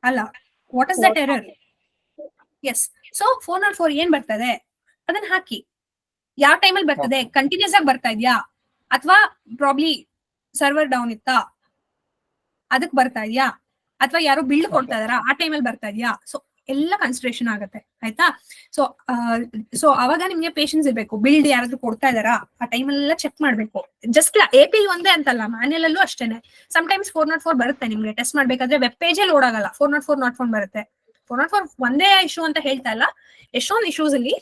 ಅಲ್ಲ, what is that error? Yes. So 404 ಏನ್ ಬರ್ತದೆ ಅದನ್ನ ಹಾಕಿ. ಯಾವ ಟೈಮಲ್ಲಿ ಬರ್ತದೆ, ಕಂಟಿನ್ಯೂಸ್ ಆಗಿ ಬರ್ತಾ ಇದ್ಯಾ ಅಥವಾ ಪ್ರಾಬ್ಲಿ ಸರ್ವರ್ ಡೌನ್ ಇತ್ತಾ ಅದಕ್ಕೆ ಬರ್ತಾ ಇದೆಯಾ, ಅಥವಾ ಯಾರೋ ಬಿಲ್ಡ್ ಕೊಡ್ತಾ ಇದಾರ ಆ ಟೈಮಲ್ಲಿ ಬರ್ತಾ ಇದೆಯಾ? ಸೊ ಎಲ್ಲ ಕನ್ಸಿಡರೇಷನ್ ಆಗುತ್ತೆ, ಆಯ್ತಾ? ಸೊ ಅವಾಗ ನಿಮ್ಗೆ ಪೇಷನ್ಸ್ ಇರ್ಬೇಕು. ಬಿಲ್ಡ್ ಯಾರಾದ್ರೂ ಕೊಡ್ತಾ ಇದಾರಾ ಆ ಟೈಮಲ್ಲೆಲ್ಲ ಚೆಕ್ ಮಾಡ್ಬೇಕು. ಜಸ್ಟ್ API ಒಂದೇ ಅಂತಲ್ಲ, ಮ್ಯಾನ್ಯಲ್ ಅಲ್ಲೂ ಅಷ್ಟೇನೆ. ಸಮ್ಟೈಮ್ಸ್ 404 ಬರುತ್ತೆ ನಿಮ್ಗೆ ಟೆಸ್ಟ್ ಮಾಡ್ಬೇಕಾದ್ರೆ, ವೆಬ್ ಪೇಜೇ ಲೋಡ್ ಆಗಲ್ಲ, 404 ಬರುತ್ತೆ. 404 ಒಂದೇ ಇಶ್ಯೂ ಅಂತ ಹೇಳ್ತಾ ಇಲ್ಲ, ಎಷ್ಟೊಂದು ಇಶ್ಯೂಸ್ ಅಲ್ಲಿ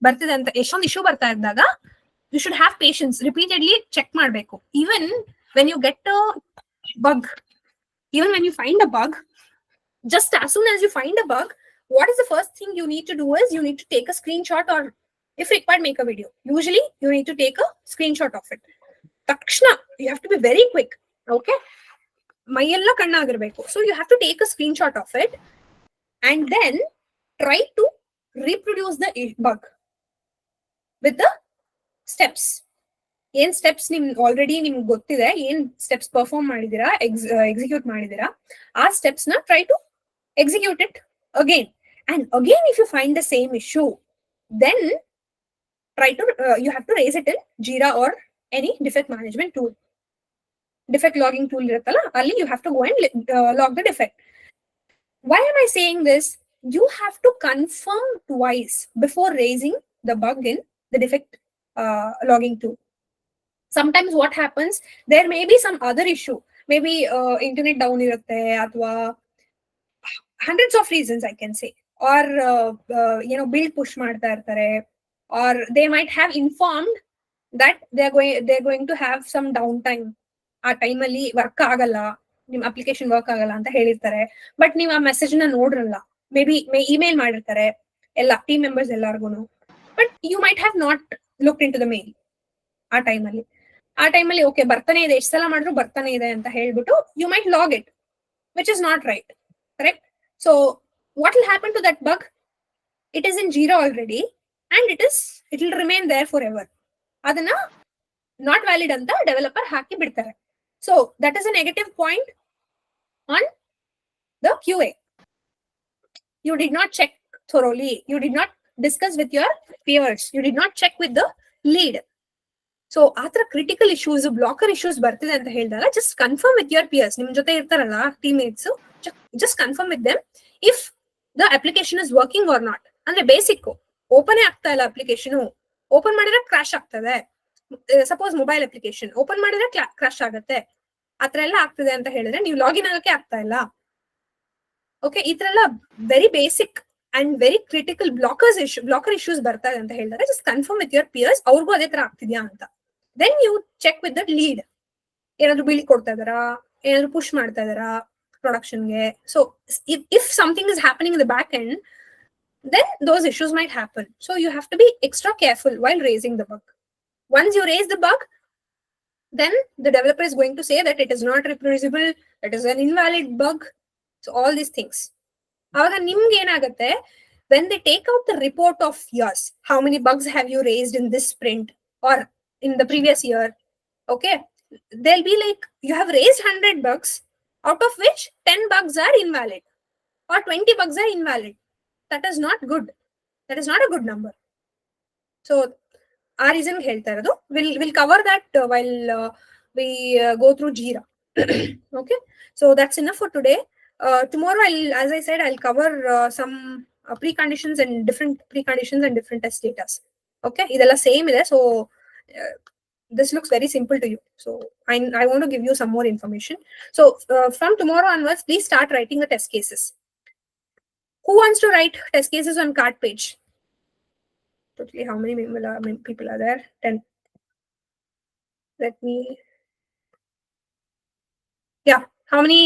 ಬರ್ತಿದೆ ಅಂತ. ಎಷ್ಟೊಂದು ಇಶ್ಯೂ ಬರ್ತಾ ಇದ್ದಾಗ you should have patience, repeatedly check ಮಾಡಬೇಕು. Even when you get a bug, even when you find a bug, just as soon as you find a bug, what is the first thing you need to do is you need to take a screenshot, or if required make a video. Usually you need to take a screenshot of it. Takshna, you have to be very quick. Okay, ಮೈಯೆಲ್ಲ ಕಣ್ಣಾಗಿರ್ಬೇಕು. So you have to take a screenshot of it and then try to reproduce the bug with the steps. ಏನ್ steps already ನಿಮ್ಗೆ ಗೊತ್ತಿದೆ, ಏನ್ steps perform ಮಾಡಿದೀರಾ, execute ಮಾಡಿದೀರಾ, ಆ steps ನ try to execute it again and again. If you find the same issue, then try to you have to raise it in Jira or any defect management tool. Defect logging tool ಇರುತ್ತಲ್ಲ, ಅಲ್ಲಿ you have to go and log the defect. Why am I saying this? You have to confirm twice before raising the bug in the defect logging tool. Sometimes what happens, there may be some other issue, maybe internet down irutte, athwa hundreds of reasons I can say, or build push ಮಾಡ್ತಾ ಇರ್ತಾರೆ, or they might have informed that they're going to have some downtime. ಆ ಟೈಮಲ್ಲಿ work ಆಗಲ್ಲ, ನಿಮ್ application work ಆಗಲ್ಲ ಅಂತ ಹೇಳಿರ್ತಾರೆ. But ನೀವು ಆ ಮೆಸೇಜ್ ನ ನೋಡ್ರಲ್ಲ, ಮೇ ಬಿ ಇಮೇಲ್ ಮಾಡಿರ್ತಾರೆ ಎಲ್ಲ ಟೀಮ್ ಮೆಂಬರ್ಸ್ ಎಲ್ಲಾರ್ಗು, but you might have not look into the mail. ಆ ಟೈಮಲ್ಲಿ ಓಕೆ ಬರ್ತಾನೆ ಇದೆ, ಎಷ್ಟು ಸಲ ಮಾಡಿದ್ರು ಬರ್ತಾನೆ ಇದೆ ಅಂತ ಹೇಳ್ಬಿಟ್ಟು you might log it, which is not right. Correct? So what will happen to that bug? It is in zero already and it will remain there forever. ಅದನ್ನ ನಾಟ್ ವ್ಯಾಲಿಡ್ ಅಂತ ಡೆವಲಪರ್ ಹಾಕಿ ಬಿಡ್ತಾರೆ. So that is a negative point on the QA. You did not check thoroughly, you did not discuss with your peers, you did not check with the lead. So ಆತರ critical issues, blocker issues ಬರ್ತಿದೆ ಅಂತ ಹೇಳಿದಾಗ just confirm with your peers. ನಿಮ್ ಜೊತೆ ಇರ್ತಾರಲ್ಲ teammates, just confirm with them if the application is working or not. ಅಂದ್ರೆ basic, open ಆಗ್ತಾ ಇಲ್ಲ ಅಪ್ಲಿಕೇಶನ್, ಓಪನ್ ಮಾಡಿದ್ರೆ ಕ್ರಾಶ್ ಆಗ್ತದೆ. ಸಪೋಸ್ ಮೊಬೈಲ್ ಅಪ್ಲಿಕೇಶನ್ ಓಪನ್ ಮಾಡಿದ್ರೆ ಕ್ರಾಶ್ ಆಗುತ್ತೆ, ಆತರ ಎಲ್ಲ ಆಗ್ತಿದೆ ಅಂತ ಹೇಳಿದ್ರೆ ನೀವು ಲಾಗಿನ್ ಆಗಕ್ಕೆ ಆಗ್ತಾ ಇಲ್ಲ. ಓಕೆ, ಈ ತರ ಎಲ್ಲ very basic and very critical blocker issues ಬರ್ತಾ ಇದೆ ಅಂತ ಹೇಳಿದ್ರೆ just confirm with your peers, ಅವ್ರಿಗೂ ಅದೇ ತರ ಆಗ್ತಿದ್ಯಾ ಅಂತ. Then you check with the lead, ಏನಾದ್ರು ಬಿಳಿ ಕೊಡ್ತಾ ಇದಾರಾ, ಏನಾದ್ರು ಪುಷ್ ಮಾಡ್ತಾ ಇದಾರಾ ಪ್ರೊಡಕ್ಷನ್ಗೆ. So if something is happening in the back end, then those issues might happen. So you have to be extra careful while raising the bug. Once you raise the bug, then the developer is going to say that it is not reproducible, it is an invalid bug. So all these things. Avaga nimge enagutte, when they take out the report of yours, how many bugs have you raised in this sprint or in the previous year, okay, they'll be like, you have raised 100 bugs, out of which 10 bugs are invalid or 20 bugs are invalid. That is not good. That is not a good number. So ಆ reason ಹೇಳ್ತಾ ಇರೋದು. Will cover that while we go through Jira. Okay, so that's enough for today. Tomorrow, as I said, I'll cover some preconditions and different preconditions and different test data. Okay, ಇದೆಲ್ಲ same ಇದೆ. So this looks very simple to you. So I want to give you some more information. So from tomorrow onwards, please start writing the test cases. Who wants to write test cases on card page? Totally, how many people are there? 10. Let me. Yeah, how many?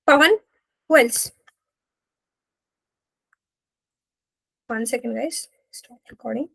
Pawan? Who else? 1 second, guys. Stop recording.